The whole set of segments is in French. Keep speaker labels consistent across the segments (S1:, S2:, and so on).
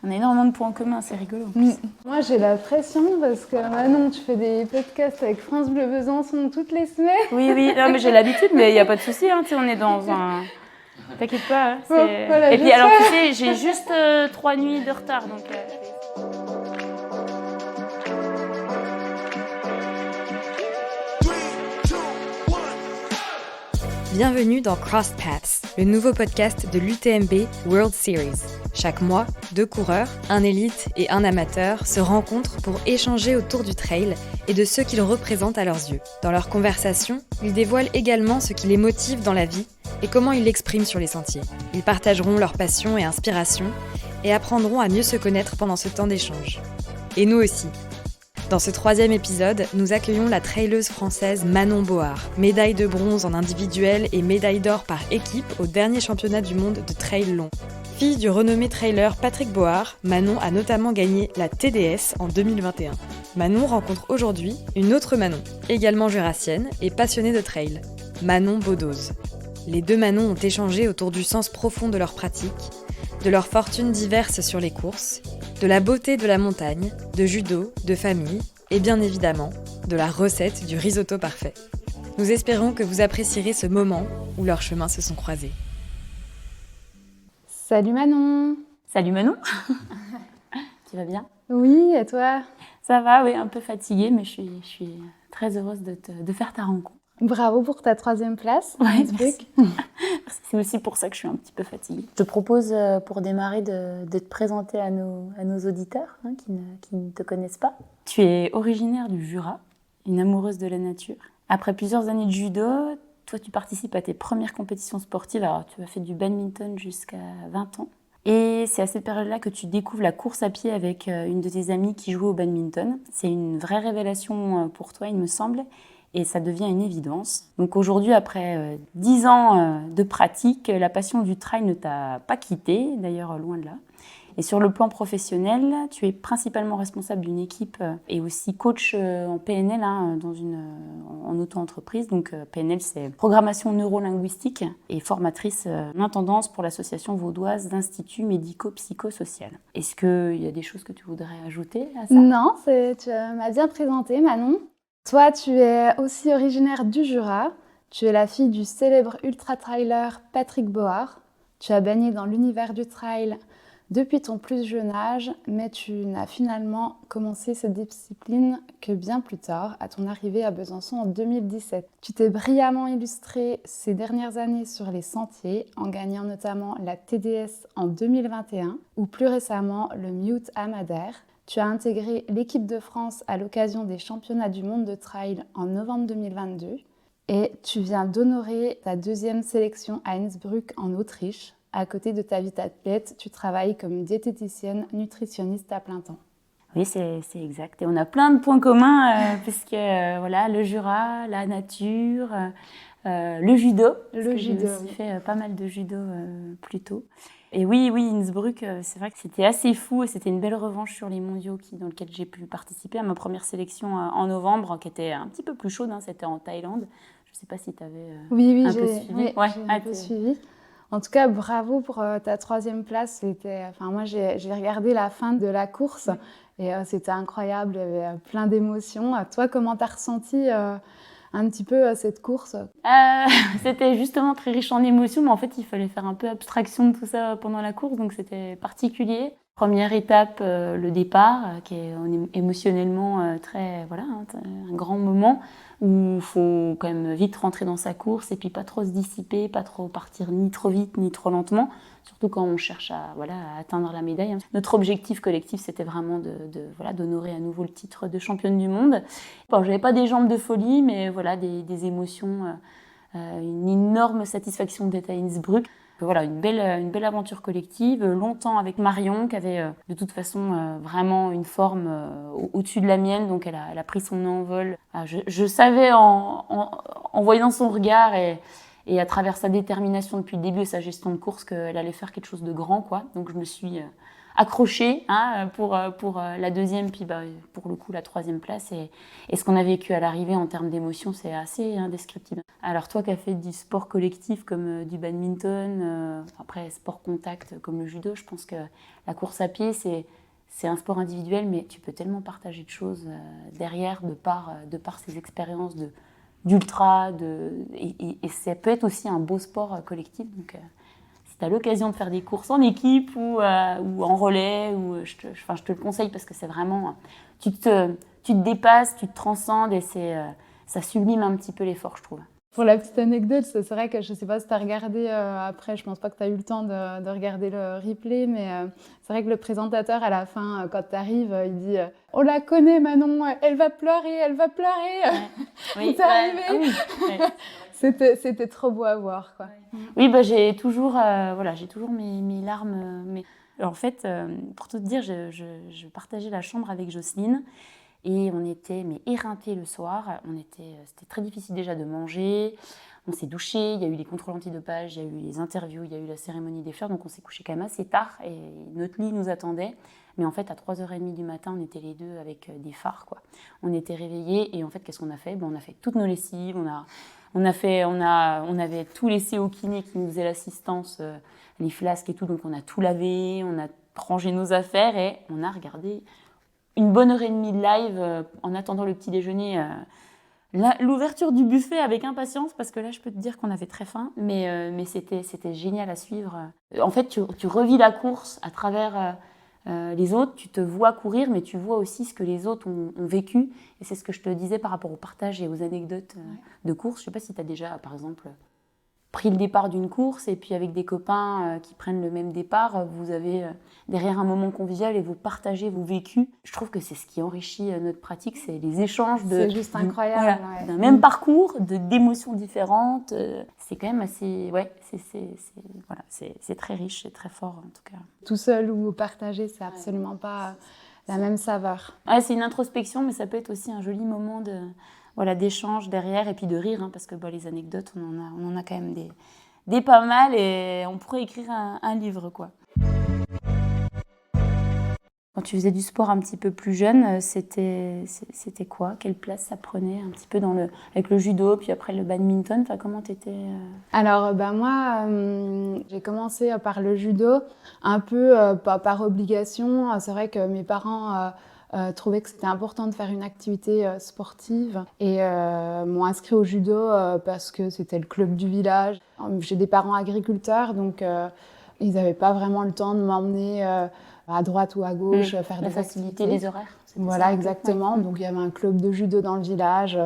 S1: On a énormément de points en commun, c'est rigolo.
S2: Moi, j'ai la pression parce que Manon, tu fais des podcasts avec France Bleu Besançon toutes les semaines.
S1: Oui, non, mais j'ai l'habitude, mais il n'y a pas de souci. Hein, on est dans un... T'inquiète pas.
S2: Bon, voilà,
S1: et puis, alors, tu sais, j'ai juste 3 nuits de retard. Donc,
S3: Bienvenue dans Crossed Paths, le nouveau podcast de l'UTMB World Series. Chaque mois, 2 coureurs, un élite et un amateur, se rencontrent pour échanger autour du trail et de ceux qu'ils représentent à leurs yeux. Dans leurs conversations, ils dévoilent également ce qui les motive dans la vie et comment ils l'expriment sur les sentiers. Ils partageront leurs passions et inspirations et apprendront à mieux se connaître pendant ce temps d'échange. Et nous aussi. Dans ce 3e épisode, nous accueillons la traileuse française Manon Board, médaille de bronze en individuel et médaille d'or par équipe au dernier championnat du monde de trail long. Fille du renommé trailer Patrick Board, Manon a notamment gagné la TDS en 2021. Manon rencontre aujourd'hui une autre Manon, également jurassienne et passionnée de trail, Manon Beaudoze. Les deux Manon ont échangé autour du sens profond de leur pratique, de leurs fortunes diverses sur les courses, de la beauté de la montagne, de judo, de famille et bien évidemment de la recette du risotto parfait. Nous espérons que vous apprécierez ce moment où leurs chemins se sont croisés.
S2: Salut Manon.
S1: Salut Manon. Tu vas bien?
S2: Oui, et toi?
S1: Ça va, oui, un peu fatiguée, mais je suis très heureuse de faire ta rencontre.
S2: Bravo pour ta 3e place.
S1: Ouais, merci. C'est aussi pour ça que je suis un petit peu fatiguée. Je te propose pour démarrer de te présenter à nos auditeurs qui ne te connaissent pas. Tu es originaire du Jura, une amoureuse de la nature. Après plusieurs années de judo, toi tu participes à tes premières compétitions sportives. Alors tu as fait du badminton jusqu'à 20 ans. Et c'est à cette période-là que tu découvres la course à pied avec une de tes amies qui jouait au badminton. C'est une vraie révélation pour toi, il me semble. Et ça devient une évidence. Donc aujourd'hui, après 10 ans de pratique, la passion du trail ne t'a pas quitté, d'ailleurs loin de là. Et sur le plan professionnel, tu es principalement responsable d'une équipe et aussi coach en PNL en auto-entreprise. Donc PNL, c'est programmation neurolinguistique et formatrice en intendance pour l'association vaudoise d'instituts médico-psychosocial. Est-ce qu'il y a des choses que tu voudrais ajouter à ça?
S2: Non, tu m'as bien présenté Manon. Toi, tu es aussi originaire du Jura. Tu es la fille du célèbre ultra-trailer Patrick Board. Tu as baigné dans l'univers du trail depuis ton plus jeune âge, mais tu n'as finalement commencé cette discipline que bien plus tard, à ton arrivée à Besançon en 2017. Tu t'es brillamment illustrée ces dernières années sur les sentiers, en gagnant notamment la TDS en 2021 ou plus récemment le Mute à Madère. Tu as intégré l'équipe de France à l'occasion des championnats du monde de trail en novembre 2022 et tu viens d'honorer ta 2e sélection à Innsbruck en Autriche. À côté de ta vie d'athlète, tu travailles comme diététicienne nutritionniste à plein temps.
S1: Oui, c'est exact. Et on a plein de points communs puisque voilà, le Jura, la nature, le judo. J'ai aussi fait pas mal de judo plus tôt. Et oui, Innsbruck, c'est vrai que c'était assez fou et c'était une belle revanche sur les mondiaux dans lesquels j'ai pu participer à ma première sélection en novembre, qui était un petit peu plus chaude, c'était en Thaïlande. Je ne sais pas si tu avais un peu suivi.
S2: Oui, j'ai un peu suivi. En tout cas, bravo pour ta 3e place. Moi, j'ai regardé la fin de la course et c'était incroyable, il y avait plein d'émotions. Toi, comment tu as ressenti un petit peu cette course?
S1: C'était justement très riche en émotions, mais en fait, il fallait faire un peu abstraction de tout ça pendant la course, donc c'était particulier. Première étape, le départ, qui est émotionnellement un grand moment où il faut quand même vite rentrer dans sa course et puis pas trop se dissiper, pas trop partir ni trop vite ni trop lentement, surtout quand on cherche à atteindre la médaille. Notre objectif collectif, c'était vraiment d'honorer à nouveau le titre de championne du monde. Bon, j'avais pas des jambes de folie, mais voilà, des émotions, une énorme satisfaction d'être à Innsbruck. Voilà, une belle aventure collective, longtemps avec Marion, qui avait de toute façon vraiment une forme au-dessus de la mienne, donc elle a pris son envol. Je savais en voyant son regard et à travers sa détermination depuis le début et sa gestion de course qu'elle allait faire quelque chose de grand, quoi. Donc je me suis accrochée pour la 2e, puis pour le coup la 3e place. Et ce qu'on a vécu à l'arrivée en termes d'émotion, c'est assez indescriptible. Alors toi qui as fait du sport collectif comme du badminton, après sport contact comme le judo, je pense que la course à pied, c'est un sport individuel, mais tu peux tellement partager de choses derrière de par ces expériences d'ultra. Et ça peut être aussi un beau sport collectif. Donc si tu as l'occasion de faire des courses en équipe ou en relais, je te le conseille parce que c'est vraiment... Tu te dépasses, tu te transcendes et ça sublime un petit peu l'effort, je trouve.
S2: Pour la petite anecdote, c'est vrai que je ne sais pas si tu as regardé après, je ne pense pas que tu as eu le temps de regarder le replay, mais c'est vrai que le présentateur, à la fin, quand tu arrives, il dit « On la connaît Manon, elle va pleurer, elle va pleurer !»
S1: Oui,
S2: c'est arrivé.
S1: Oui.
S2: C'était trop beau à voir, quoi.
S1: Oui, j'ai toujours mes larmes. En fait, pour tout te dire, je partageais la chambre avec Jocelyne. Et on était éreintés le soir. C'était très difficile déjà de manger. On s'est douché, il y a eu les contrôles antidopage, il y a eu les interviews, il y a eu la cérémonie des fleurs. Donc on s'est couché quand même assez tard et notre lit nous attendait. Mais en fait, à 3h30 du matin, on était les deux avec des phares, quoi. On était réveillés et en fait, qu'est-ce qu'on a fait ? On a fait toutes nos lessives. On avait tout laissé au kiné qui nous faisait l'assistance, les flasques et tout. Donc on a tout lavé, on a rangé nos affaires et on a regardé une bonne heure et demie de live en attendant le petit déjeuner. L'ouverture du buffet avec impatience, parce que là, je peux te dire qu'on avait très faim, mais c'était génial à suivre. En fait, tu revis la course à travers les autres, tu te vois courir, mais tu vois aussi ce que les autres ont vécu. Et c'est ce que je te disais par rapport au partage et aux anecdotes de course. Je ne sais pas si tu as déjà, par exemple, pris le départ d'une course et puis avec des copains qui prennent le même départ, vous avez derrière un moment convivial et vous partagez vos vécus. Je trouve que c'est ce qui enrichit notre pratique, c'est les échanges
S2: c'est juste incroyable,
S1: d'un même parcours, d'émotions différentes. C'est quand même assez... Ouais, c'est très riche, c'est très fort en tout cas.
S2: Tout seul ou partagé, c'est absolument pas la même saveur.
S1: Ouais, c'est une introspection, mais ça peut être aussi un joli moment d'échange derrière et puis de rire, parce que les anecdotes, on en a quand même des pas mal et on pourrait écrire un livre, quoi. Quand tu faisais du sport un petit peu plus jeune, c'était quoi ? Quelle place ça prenait un petit peu avec le judo, puis après le badminton ? Enfin, comment t'étais
S2: Alors, moi, j'ai commencé par le judo, un peu par obligation. C'est vrai que mes parents trouvaient que c'était important de faire une activité sportive et m'ont inscrit au judo parce que c'était le club du village. J'ai des parents agriculteurs, donc ils n'avaient pas vraiment le temps de m'emmener à droite ou à gauche faire des
S1: faciliter
S2: activités.
S1: Les horaires.
S2: Voilà, exactement. Donc, il y avait un club de judo dans le village.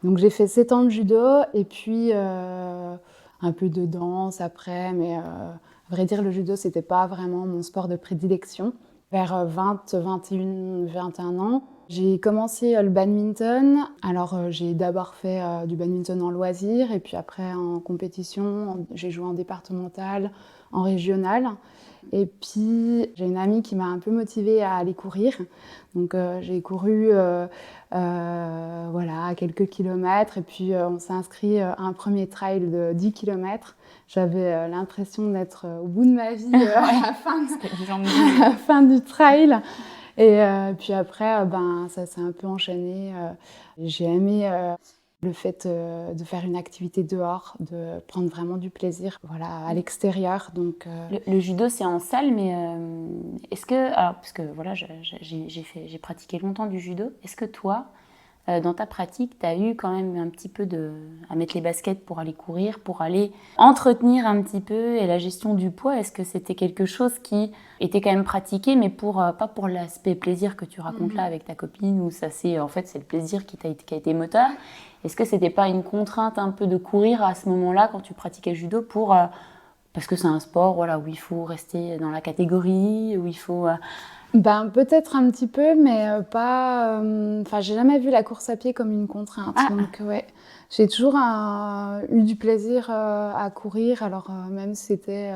S2: Donc, j'ai fait 7 ans de judo et puis un peu de danse après. Mais à vrai dire, le judo, c'était pas vraiment mon sport de prédilection. Vers 20, 21, 21 ans, j'ai commencé le badminton. Alors, j'ai d'abord fait du badminton en loisir et puis après en compétition. J'ai joué en départemental, en régional. Et puis, j'ai une amie qui m'a un peu motivée à aller courir. Donc, j'ai couru quelques kilomètres. Et puis, on s'est inscrit à un premier trail de 10 kilomètres. J'avais l'impression d'être au bout de ma vie à la fin du trail. Et puis après, ça s'est un peu enchaîné. J'ai aimé le fait de faire une activité dehors, de prendre vraiment du plaisir à l'extérieur. Donc,
S1: le judo, c'est en salle, mais est-ce que... Alors, parce que j'ai pratiqué longtemps du judo. Est-ce que toi, dans ta pratique, tu as eu quand même un petit peu à mettre les baskets pour aller courir, pour aller entretenir un petit peu et la gestion du poids? Est-ce que c'était quelque chose qui était quand même pratiqué, mais pas pour l'aspect plaisir que tu racontes là avec ta copine, où ça c'est le plaisir qui a été moteur? Est-ce que c'était pas une contrainte un peu de courir à ce moment-là quand tu pratiquais le judo parce que c'est un sport où il faut rester dans la catégorie, où il faut...
S2: peut-être un petit peu, mais pas... j'ai jamais vu la course à pied comme une contrainte. Donc, j'ai toujours eu du plaisir à courir. Alors, même si c'était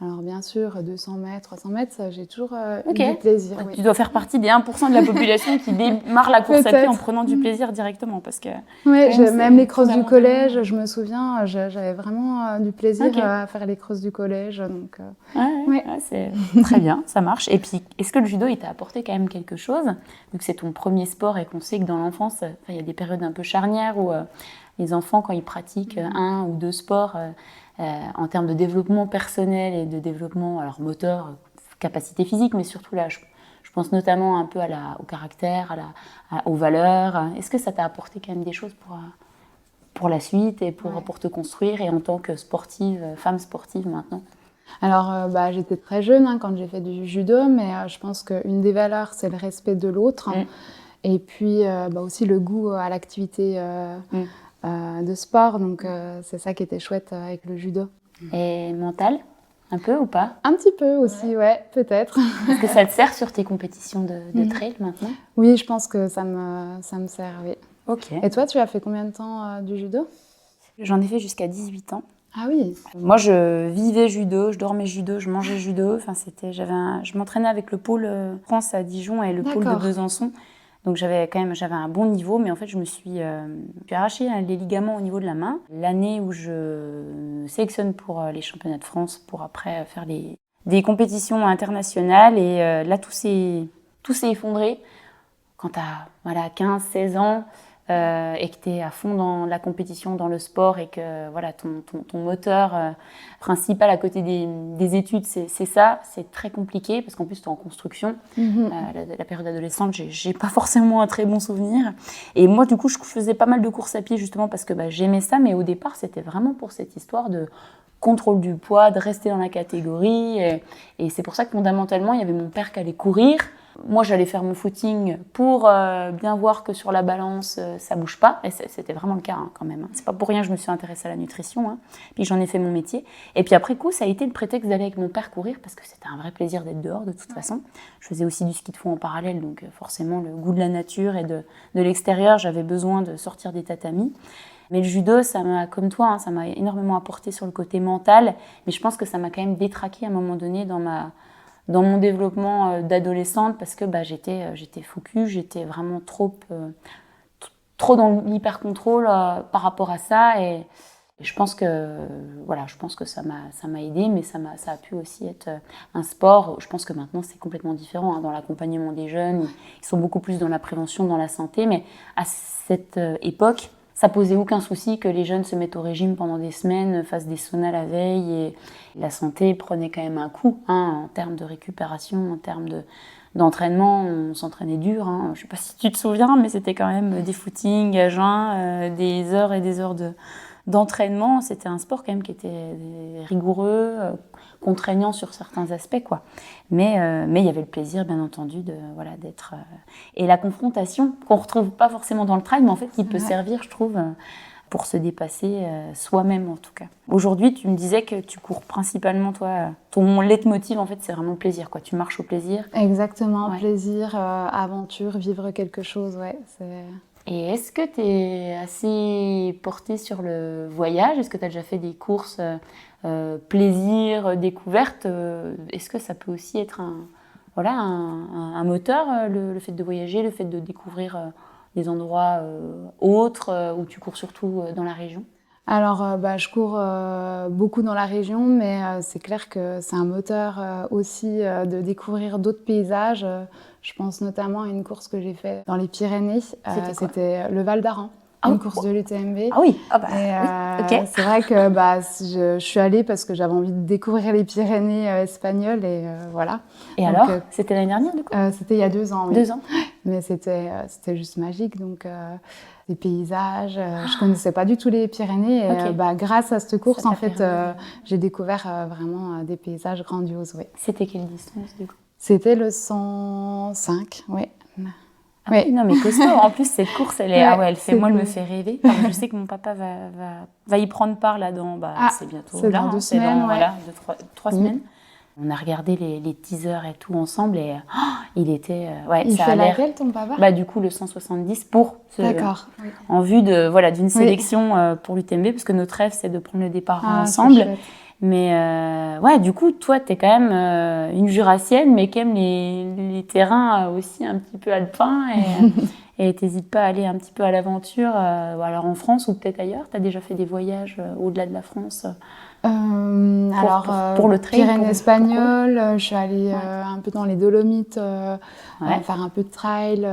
S2: Alors bien sûr, 200 mètres, 300 mètres, ça, j'ai toujours eu
S1: Ok.
S2: du plaisir.
S1: Donc,
S2: Oui.
S1: tu dois faire partie des 1% de la population qui démarre la course à pied en
S2: Peut-être.
S1: prenant du plaisir directement. Parce que
S2: Ouais,
S1: quand même,
S2: même les
S1: c'est
S2: crosses du
S1: fondamental.
S2: collège, je me souviens, j'avais vraiment du plaisir
S1: Ok.
S2: à faire les crosses du collège. Donc,
S1: Ouais, c'est très bien, ça marche. Et puis, est-ce que le judo, il t'a apporté quand même quelque chose? Vu que c'est ton premier sport et qu'on sait que dans l'enfance, il y a des périodes un peu charnières où les enfants, quand ils pratiquent un ou deux sports, en termes de développement personnel et de développement moteur, capacité physique, mais surtout là, je pense notamment un peu au caractère, aux valeurs. Est-ce que ça t'a apporté quand même des choses pour la suite et pour te construire et en tant que sportive, femme sportive maintenant?
S2: alors, j'étais très jeune quand j'ai fait du judo, mais je pense qu'une des valeurs, c'est le respect de l'autre. Et puis aussi le goût à l'activité de sport. Donc, c'est ça qui était chouette avec le judo.
S1: Et mental, un peu ou pas?
S2: Un petit peu aussi, ouais, peut-être.
S1: Est-ce que ça te sert sur tes compétitions de trail maintenant?
S2: Oui, je pense que ça me sert, oui.
S1: Ok.
S2: Et toi, tu as fait combien de temps du judo?
S1: J'en ai fait jusqu'à 18 ans.
S2: Ah oui.
S1: Moi, je vivais judo, je dormais judo, je mangeais judo. Enfin, je m'entraînais avec le pôle France à Dijon et le pôle de Besançon. Donc j'avais un bon niveau, mais en fait je me suis arraché les ligaments au niveau de la main. L'année où je sélectionne pour les championnats de France, pour après faire des compétitions internationales, et là tout s'est effondré. Quand tu as 15-16 ans et que tu es à fond dans la compétition, dans le sport, et que voilà, ton moteur principal à côté des études, c'est ça, c'est très compliqué parce qu'en plus tu es en construction. La période adolescente, j'ai pas forcément un très bon souvenir. Et moi, du coup, je faisais pas mal de courses à pied justement parce que j'aimais ça, mais au départ, c'était vraiment pour cette histoire de contrôle du poids, de rester dans la catégorie. Et c'est pour ça que fondamentalement, il y avait mon père qui allait courir. Moi, j'allais faire mon footing pour bien voir que sur la balance, ça bouge pas. Et c'était vraiment le cas quand même. C'est pas pour rien que je me suis intéressée à la nutrition. Puis j'en ai fait mon métier. Et puis après coup, ça a été le prétexte d'aller avec mon père courir parce que c'était un vrai plaisir d'être dehors de toute façon. Je faisais aussi du ski de fond en parallèle, donc forcément le goût de la nature et de l'extérieur, j'avais besoin de sortir des tatamis. Mais le judo, ça m'a, comme toi, ça m'a énormément apporté sur le côté mental. Mais je pense que ça m'a quand même détraqué à un moment donné dans mon développement d'adolescente parce que j'étais focus, j'étais vraiment trop dans l'hyper-contrôle par rapport à ça. Et je pense que ça m'a aidé, mais ça a pu aussi être un sport. Je pense que maintenant, c'est complètement différent dans l'accompagnement des jeunes. Ils sont beaucoup plus dans la prévention, dans la santé. Mais à cette époque, ça posait aucun souci que les jeunes se mettent au régime pendant des semaines, fassent des saunas la veille, et la santé prenait quand même un coup en termes de récupération, en termes d'entraînement. On s'entraînait dur. Je ne sais pas si tu te souviens, mais c'était quand même des footings à jeun, des heures et des heures d'entraînement. C'était un sport quand même qui était rigoureux, contraignant sur certains aspects, quoi. Mais il y avait le plaisir, bien entendu, d'être... et la confrontation, qu'on ne retrouve pas forcément dans le trail, mais en fait, qui peut servir, je trouve, pour se dépasser soi-même, en tout cas. Aujourd'hui, tu me disais que tu cours principalement, toi, ton leitmotiv, en fait, c'est vraiment le plaisir, quoi. Tu marches au plaisir.
S2: Exactement, plaisir, aventure, vivre quelque chose, ouais.
S1: Et est-ce que tu es assez portée sur le voyage? Est-ce que tu as déjà fait des courses plaisir, découverte? Est-ce que ça peut aussi être un moteur, le fait de voyager, le fait de découvrir des endroits autres où tu cours surtout dans la région?
S2: Alors, je cours beaucoup dans la région, mais c'est clair que c'est un moteur aussi de découvrir d'autres paysages. Je pense notamment à une course que j'ai faite dans les Pyrénées. C'était le Val d'Aran, une course de l'UTMB.
S1: Ah oui,
S2: okay. C'est vrai que je suis allée parce que j'avais envie de découvrir les Pyrénées espagnoles et voilà.
S1: Et donc, alors, c'était l'année dernière du coup?
S2: C'était il y a 2 ans, oui.
S1: 2 ans.
S2: Mais c'était juste magique, donc des paysages. Je connaissais pas du tout les Pyrénées et grâce à cette course, en fait, j'ai découvert vraiment des paysages grandioses, oui.
S1: C'était quelle distance du coup?
S2: C'était le 105, oui.
S1: Oui. Non mais costaud, en plus cette course elle me fait rêver. Je sais que mon papa va y prendre part là dans c'est bientôt
S2: c'est dans 2 semaines,
S1: dans 3 semaines. On a regardé les teasers et tout ensemble et il était
S2: il
S1: ça
S2: fait
S1: a l'air
S2: laquelle ton papa?
S1: Du coup le 170 pour
S2: D'accord.
S1: En vue d'une sélection pour l'UTMB parce que notre rêve c'est de prendre le départ ensemble. Mais ouais, du coup, toi, t'es quand même une Jurassienne, mais qui aime les terrains aussi un petit peu alpins et t'hésites pas à aller un petit peu à l'aventure, alors en France ou peut-être ailleurs. T'as déjà fait des voyages au-delà de la France pour le trail,
S2: Pyrénées espagnoles, je suis allée
S1: Ouais.
S2: un peu dans les Dolomites,
S1: Ouais.
S2: faire un peu de trail.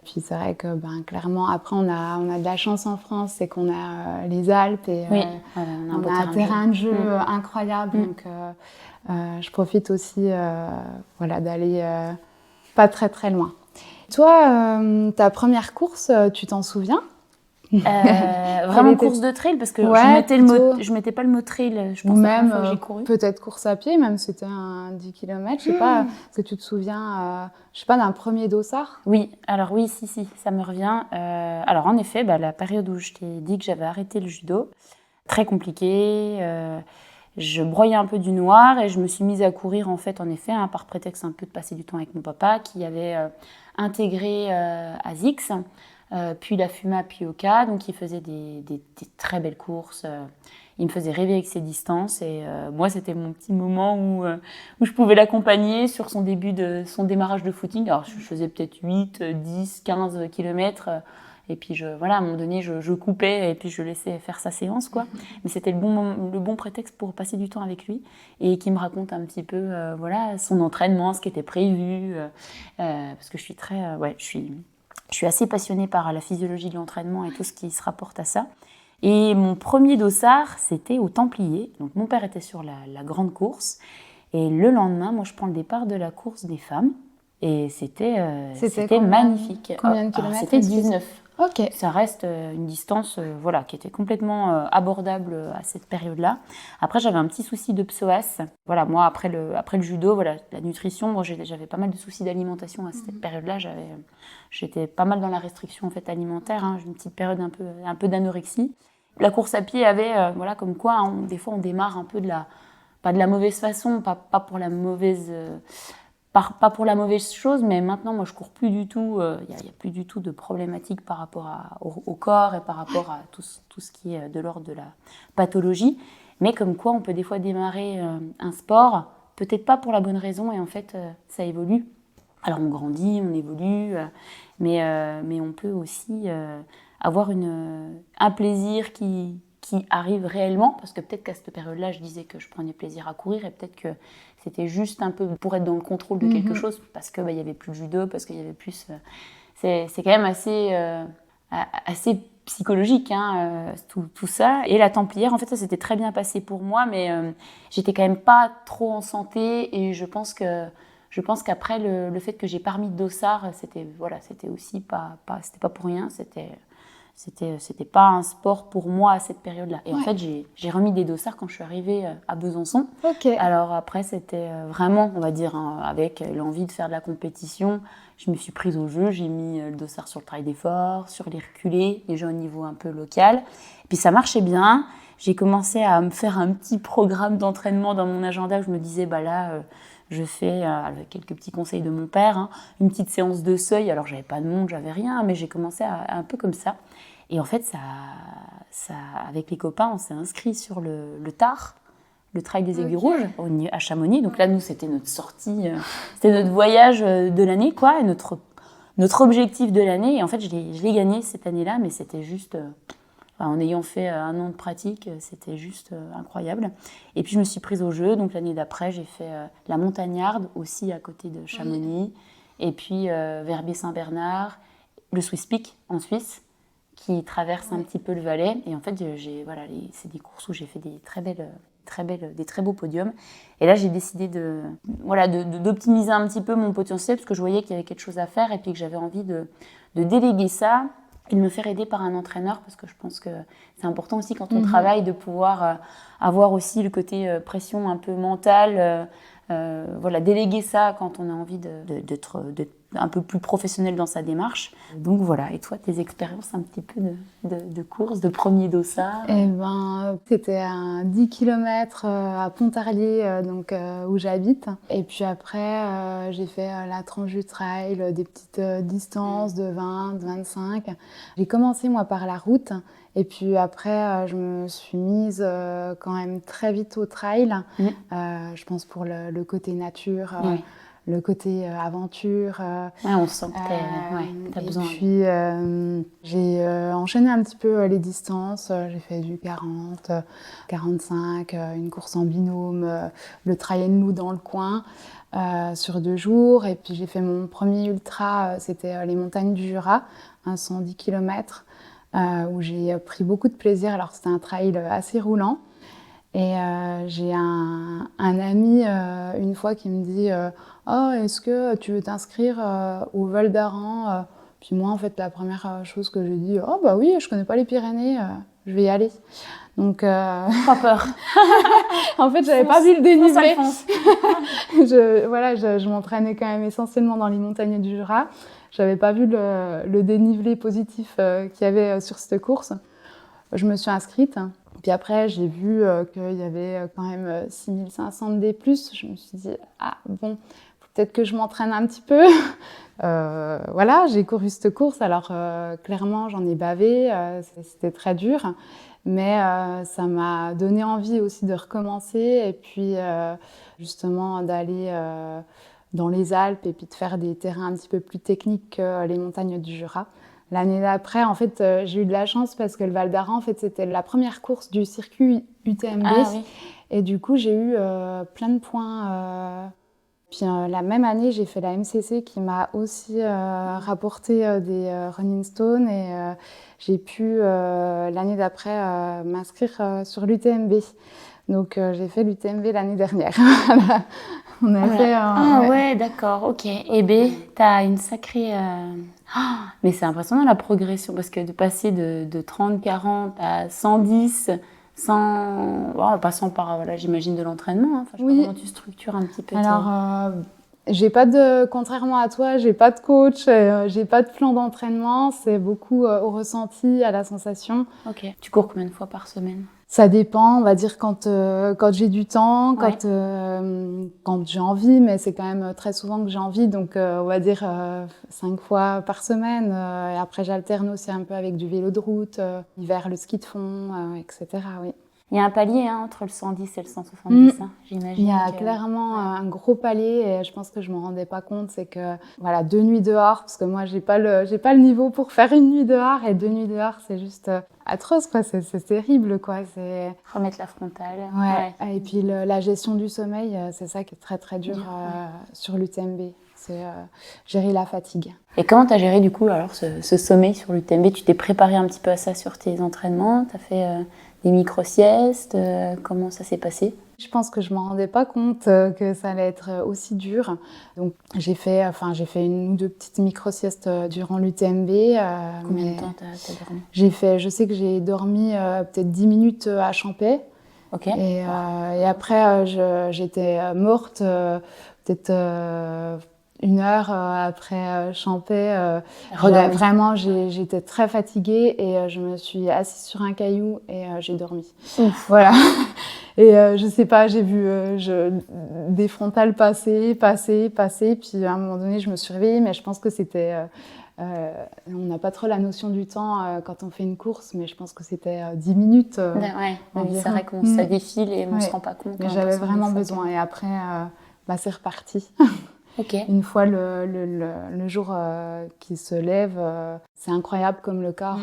S2: Puis c'est vrai que clairement, après, on a de la chance en France, c'est qu'on a les Alpes et
S1: Oui,
S2: on
S1: beau
S2: a un terrain de jeu incroyable.
S1: Mm.
S2: Donc je profite aussi d'aller pas très très loin. Toi, ta première course, tu t'en souviens?
S1: Vraiment
S2: était-
S1: course de trail parce que
S2: Ouais, plutôt.
S1: je mettais pas le mot trail. Je
S2: Ou
S1: pense la première
S2: même
S1: fois que j'ai couru.
S2: peut-être course à pied, même si c'était un 10 km. Je sais pas, est-ce que tu te souviens, je sais pas, d'un premier dossard?
S1: Oui, alors oui, si, ça me revient. Alors en effet, la période où je t'ai dit que j'avais arrêté le judo, très compliqué. Je broyais un peu du noir et je me suis mise à courir en fait, en effet, par prétexte un peu de passer du temps avec mon papa qui avait intégré ASICS, puis la FUMA, puis OCA. Donc il faisait des très belles courses. Il me faisait rêver avec ses distances et moi c'était mon petit moment où je pouvais l'accompagner sur son son démarrage de footing. Alors je faisais peut-être 8, 10, 15 kilomètres et puis à un moment donné je coupais et puis je laissais faire sa séance quoi. Mais c'était le bon prétexte pour passer du temps avec lui et qui me raconte un petit peu son entraînement, ce qui était prévu parce que je suis je suis assez passionnée par la physiologie de l'entraînement et tout ce qui se rapporte à ça. Et mon premier dossard, c'était au Templier. Donc mon père était sur la grande course. Et le lendemain, moi, je prends le départ de la course des femmes. Et c'était magnifique.
S2: Combien de kilomètres?
S1: C'était 19.
S2: Ok.
S1: Ça reste une distance qui était complètement abordable à cette période-là. Après, j'avais un petit souci de psoas. Voilà, moi, après le judo, la nutrition, moi, j'avais pas mal de soucis d'alimentation à cette période-là. J'étais pas mal dans la restriction en fait, alimentaire. J'ai une petite période un peu d'anorexie. La course à pied avait, comme quoi, des fois, on démarre un peu pas de la mauvaise façon, pas pour la mauvaise... pas pour la mauvaise chose, mais maintenant, moi, je cours plus du tout. Il n'y a plus du tout de problématique par rapport au corps et par rapport à tout ce qui est de l'ordre de la pathologie. Mais comme quoi, on peut des fois démarrer un sport, peut-être pas pour la bonne raison, et en fait, ça évolue. Alors, on grandit, on évolue, mais on peut aussi avoir un plaisir qui arrive réellement, parce que peut-être qu'à cette période-là, je disais que je prenais plaisir à courir, et peut-être que c'était juste un peu pour être dans le contrôle de quelque chose, parce qu'il y avait plus le judo, parce qu'il y avait plus... c'est quand même assez psychologique, tout ça. Et la Templière, en fait, ça s'était très bien passé pour moi, mais j'étais quand même pas trop en santé, et je pense qu'après, le fait que j'ai pas remis de dossard, c'était aussi pas c'était pas pour rien, c'était pas un sport pour moi à cette période-là. Et en fait, j'ai remis des dossards quand je suis arrivée à Besançon.
S2: Okay.
S1: Alors après, c'était vraiment, on va dire, avec l'envie de faire de la compétition. Je me suis prise au jeu, j'ai mis le dossard sur le trail d'effort, sur les reculés, déjà au niveau un peu local. Et puis ça marchait bien. J'ai commencé à me faire un petit programme d'entraînement dans mon agenda où je me disais, je fais, avec quelques petits conseils de mon père, une petite séance de seuil. Alors, j'avais pas de montre, j'avais rien, mais j'ai commencé un peu comme ça. Et en fait, avec les copains, on s'est inscrits sur le TAR, le Trail des Aiguilles Rouges, à Chamonix. Donc là, nous, c'était notre sortie, c'était notre voyage de l'année, quoi, et notre objectif de l'année. Et en fait, je l'ai gagné cette année-là, mais c'était juste... en ayant fait 1 an de pratique, c'était juste incroyable. Et puis je me suis prise au jeu, donc l'année d'après, j'ai fait la Montagnarde, aussi à côté de Chamonix, et puis Verbier-Saint-Bernard, le Swiss Peak en Suisse, qui traverse un petit peu le Valais. Et en fait, c'est des courses où j'ai fait des très beaux podiums. Et là, j'ai décidé d'optimiser un petit peu mon potentiel, parce que je voyais qu'il y avait quelque chose à faire, et puis que j'avais envie de déléguer ça, et de me faire aider par un entraîneur, parce que je pense que c'est important aussi quand on travaille de pouvoir avoir aussi le côté pression un peu mentale, déléguer ça quand on a envie d'être un peu plus professionnel dans sa démarche. Donc voilà, et toi, tes expériences un petit peu de course, de premier dossard?
S2: C'était un 10 km à Pontarlier, où j'habite. Et puis après, j'ai fait la tranche du trail, des petites distances de 20, de 25. J'ai commencé, moi, par la route. Et puis après, je me suis mise quand même très vite au trail. Je pense pour le côté nature, le côté aventure.
S1: On sent que t'as besoin.
S2: Et puis, j'ai enchaîné un petit peu les distances. J'ai fait du 40, 45, une course en binôme, le Trail and Loup dans le coin sur 2 jours. Et puis, j'ai fait mon premier ultra, c'était les montagnes du Jura, un 110 km, où j'ai pris beaucoup de plaisir. Alors, c'était un trail assez roulant. Et j'ai un ami, une fois, qui me dit oh, est-ce que tu veux t'inscrire au Val d'Aran Puis moi, en fait, la première chose que j'ai dit, oh bah oui, je connais pas les Pyrénées, je vais y aller. Donc,
S1: pas peur.
S2: En fait, j'avais pas vu le dénivelé.
S1: Fonce.
S2: je m'entraînais quand même essentiellement dans les montagnes du Jura. J'avais pas vu le dénivelé positif qu'il y avait sur cette course. Je me suis inscrite. Puis après, j'ai vu qu'il y avait quand même 6500 de D+. Je me suis dit, ah bon, peut-être que je m'entraîne un petit peu. Voilà, j'ai couru cette course. Alors, clairement, j'en ai bavé. C'était très dur. Mais ça m'a donné envie aussi de recommencer. Et puis, justement, d'aller dans les Alpes et puis de faire des terrains un petit peu plus techniques que les montagnes du Jura. L'année d'après, en fait, j'ai eu de la chance parce que le Val d'Aran, en fait, c'était la première course du circuit UTMB.
S1: Ah, oui.
S2: Et du coup, j'ai eu plein de points. Puis la même année, j'ai fait la MCC qui m'a aussi rapporté des Running Stone. Et j'ai pu, l'année d'après, m'inscrire sur l'UTMB. Donc, j'ai fait l'UTMB l'année dernière. On a fait
S1: ouais, d'accord, ok. Et B, t'as une sacrée... mais c'est impressionnant la progression, parce que de passer de 30-40 à 110, en passant par, j'imagine, de l'entraînement. Enfin, je sais pas comment tu structures un petit peu.
S2: Alors, contrairement à toi, j'ai pas de coach, j'ai pas de plan d'entraînement. C'est beaucoup au ressenti, à la sensation.
S1: Ok. Tu cours combien de fois par semaine ?
S2: Ça dépend, on va dire quand j'ai du temps, quand j'ai envie, mais c'est quand même très souvent que j'ai envie, donc on va dire 5 fois par semaine. Et après, j'alterne aussi un peu avec du vélo de route, l'hiver le ski de fond, etc. Oui.
S1: Il y a un palier entre le 110 et le 170, j'imagine.
S2: Il y a clairement un gros palier et je pense que je ne m'en rendais pas compte. C'est que, 2 nuits dehors, parce que moi, j'ai pas le niveau pour faire une nuit dehors. Et 2 nuits dehors, c'est juste atroce, quoi. C'est terrible, quoi.
S1: Remettre la frontale.
S2: Ouais. Et puis, la gestion du sommeil, c'est ça qui est très, très dur sur l'UTMB. C'est gérer la fatigue.
S1: Et comment tu as géré, du coup, alors, ce sommeil sur l'UTMB ? Tu t'es préparé un petit peu à ça sur tes entraînements ? Tu as fait... des micro-siestes, comment ça s'est passé ?
S2: Je pense que je ne m'en rendais pas compte que ça allait être aussi dur. Donc j'ai fait une ou deux petites micro-siestes durant l'UTMB.
S1: Combien de temps t'as dormi ?
S2: Je sais que j'ai dormi peut-être 10 minutes à Champais.
S1: Ok.
S2: Et après, j'étais morte peut-être 1 heure après Champais. Vraiment, j'étais très fatiguée et je me suis assise sur un caillou et j'ai dormi.
S1: Ouf.
S2: Voilà. Et je sais pas, j'ai vu des frontales passer. Puis à un moment donné, je me suis réveillée, mais je pense que c'était... on n'a pas trop la notion du temps quand on fait une course, mais je pense que c'était 10 minutes.
S1: C'est vrai que ça défile et on ne se rend pas compte.
S2: Mais j'avais vraiment besoin. Et après, c'est reparti.
S1: Okay.
S2: Une fois le jour qui se lève, c'est incroyable comme le corps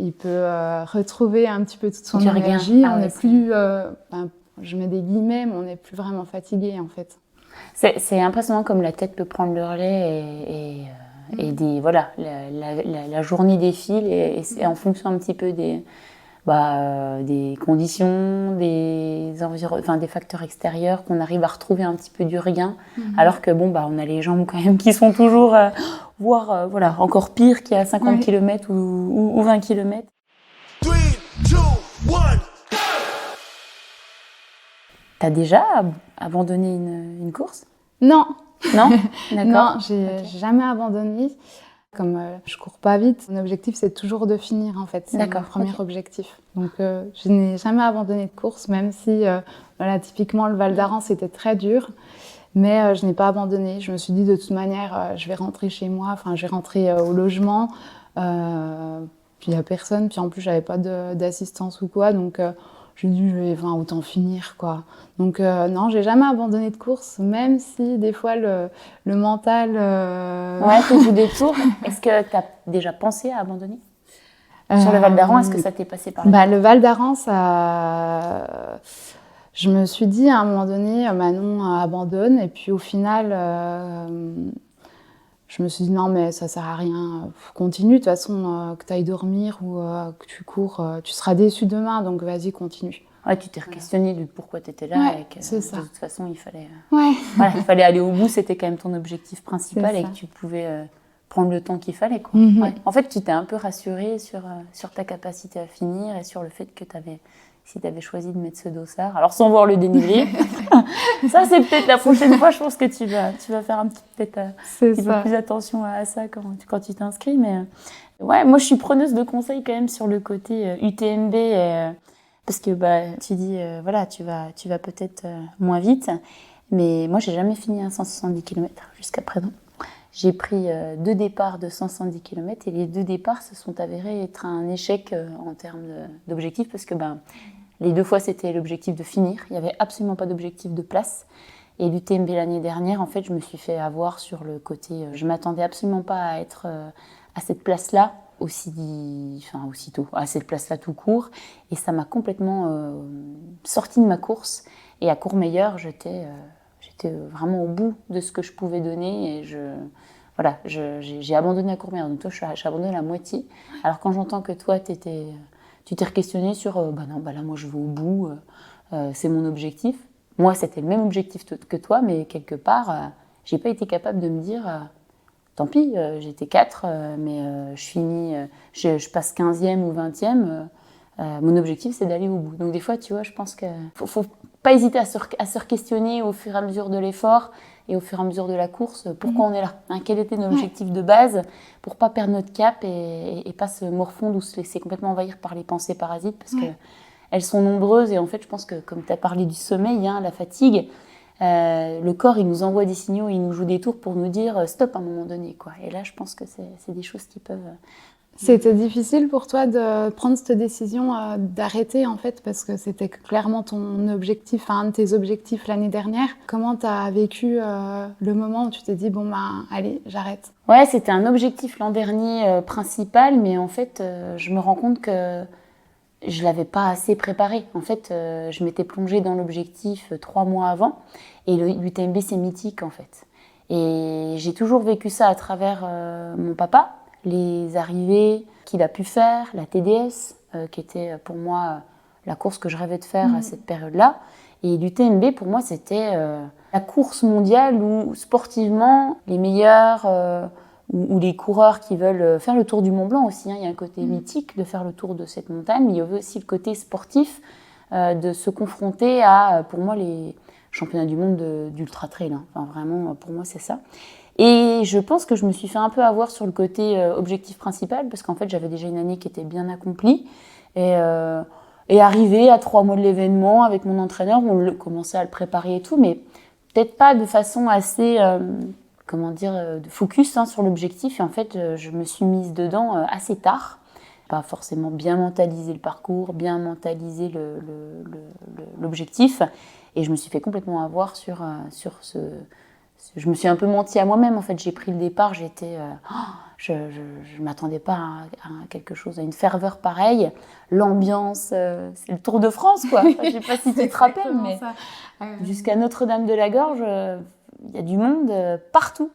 S2: il peut retrouver un petit peu toute son énergie. On n'est plus, je mets des guillemets, mais on n'est plus vraiment fatigué en fait.
S1: C'est impressionnant comme la tête peut prendre le relais et la journée défile et c'est en fonction un petit peu des conditions, des facteurs extérieurs qu'on arrive à retrouver un petit peu du regain. Alors que on a les jambes quand même qui sont toujours, voire encore pire qu'il y a 50 km ou 20 km. 3, 2, 1, T'as déjà abandonné une course ?
S2: Non.
S1: Non ? D'accord.
S2: Non, j'ai jamais abandonné. Comme je cours pas vite, mon objectif c'est toujours de finir en fait. C'est mon premier objectif. Donc je n'ai jamais abandonné de course, même si typiquement le Val d'Aran c'était très dur. Mais je n'ai pas abandonné. Je me suis dit de toute manière, je vais rentrer chez moi, je vais rentrer au logement Puis il n'y a personne, puis en plus j'avais pas d'assistance ou quoi, donc j'ai dit autant finir quoi. Donc non, j'ai jamais abandonné de course, même si des fois le mental...
S1: Ouais, tu joues des tours. Est-ce que tu as déjà pensé à abandonner ? Sur le Val d'Aran, est-ce que ça t'est passé par là ?
S2: Le Val d'Aran, je me suis dit à un moment donné, Manon abandonne, et puis au final, je me suis dit non, mais ça sert à rien, continue, de toute façon, que tu ailles dormir ou que tu cours, tu seras déçue demain, donc vas-y, continue.
S1: Ouais, tu t'es questionné de pourquoi tu étais là,
S2: ouais,
S1: et que
S2: c'est ça.
S1: De toute façon, il fallait,
S2: ouais.
S1: Voilà, il fallait aller au bout, c'était quand même ton objectif principal et que tu pouvais prendre le temps qu'il fallait. Quoi.
S2: Mm-hmm.
S1: Ouais. En fait, tu t'es un peu rassurée sur ta capacité à finir et sur le fait que si tu avais choisi de mettre ce dossard, alors sans voir le dénivelé, ça c'est peut-être la prochaine fois, je pense que tu vas faire un petit peu plus attention à ça quand tu t'inscris. Mais ouais, moi je suis preneuse de conseils quand même sur le côté UTMB, parce que tu dis, voilà, tu vas peut-être moins vite, mais moi j'ai jamais fini un 170 km jusqu'à présent. J'ai pris 2 départs de 170 km et les 2 départs se sont avérés être un échec en termes d'objectifs parce que les 2 fois c'était l'objectif de finir, il n'y avait absolument pas d'objectif de place. Et l'UTMB l'année dernière, en fait, je me suis fait avoir sur le côté, je m'attendais absolument pas à être à cette place-là aussitôt, à cette place-là tout court, et ça m'a complètement sortie de ma course. Et à Courmayeur, j'étais vraiment au bout de ce que je pouvais donner et j'ai abandonné à Courmayeur. Donc toi, j'ai abandonné la moitié. Alors quand j'entends que toi, tu t'es questionné sur non, là, moi, je vais au bout, c'est mon objectif. Moi, c'était le même objectif que toi, mais quelque part, j'ai pas été capable de me dire tant pis, j'étais 4, mais je passe 15e ou 20e. Mon objectif, c'est d'aller au bout. Donc des fois, tu vois, je pense qu'il faut pas hésiter à se questionner au fur et à mesure de l'effort et au fur et à mesure de la course. Pourquoi on est là, quel était notre objectif de base, pour pas perdre notre cap et pas se morfondre ou se laisser complètement envahir par les pensées parasites, parce que elles sont nombreuses. Et en fait, je pense que comme tu as parlé du sommeil, la fatigue, le corps, il nous envoie des signaux, il nous joue des tours pour nous dire stop à un moment donné, quoi. Et là, je pense que c'est des choses qui peuvent...
S2: C'était difficile pour toi de prendre cette décision d'arrêter, en fait, parce que c'était clairement ton objectif, un de tes objectifs l'année dernière. Comment tu as vécu le moment où tu t'es dit, allez, j'arrête ?
S1: Ouais, c'était un objectif l'an dernier principal, mais en fait, je me rends compte que je l'avais pas assez préparé. En fait, je m'étais plongée dans l'objectif 3 mois avant, et l'UTMB, c'est mythique, en fait. Et j'ai toujours vécu ça à travers mon papa, les arrivées qu'il a pu faire, la TDS, qui était pour moi la course que je rêvais de faire à cette période-là. Et l'UTMB, pour moi, c'était la course mondiale où, sportivement, les meilleurs ou les coureurs qui veulent faire le tour du Mont Blanc aussi, il y a un côté mythique de faire le tour de cette montagne, mais il y avait aussi le côté sportif de se confronter à, pour moi, les championnats du monde d'ultra trail. Enfin, vraiment, pour moi, c'est ça. Et je pense que je me suis fait un peu avoir sur le côté objectif principal, parce qu'en fait, j'avais déjà une année qui était bien accomplie. Et arrivé à 3 mois de l'événement, avec mon entraîneur, on commençait à le préparer et tout, mais peut-être pas de façon assez, de focus sur l'objectif. Et en fait, je me suis mise dedans assez tard. Pas forcément bien mentaliser le parcours, bien mentaliser l'objectif. Et je me suis fait complètement avoir sur ce... Je me suis un peu menti à moi-même, en fait. J'ai pris le départ, je m'attendais pas à quelque chose, à une ferveur pareille. L'ambiance, c'est le Tour de France, quoi. Enfin, je sais pas si tu te rappelles, mais jusqu'à Notre-Dame-de-la-Gorge, il y a du monde partout.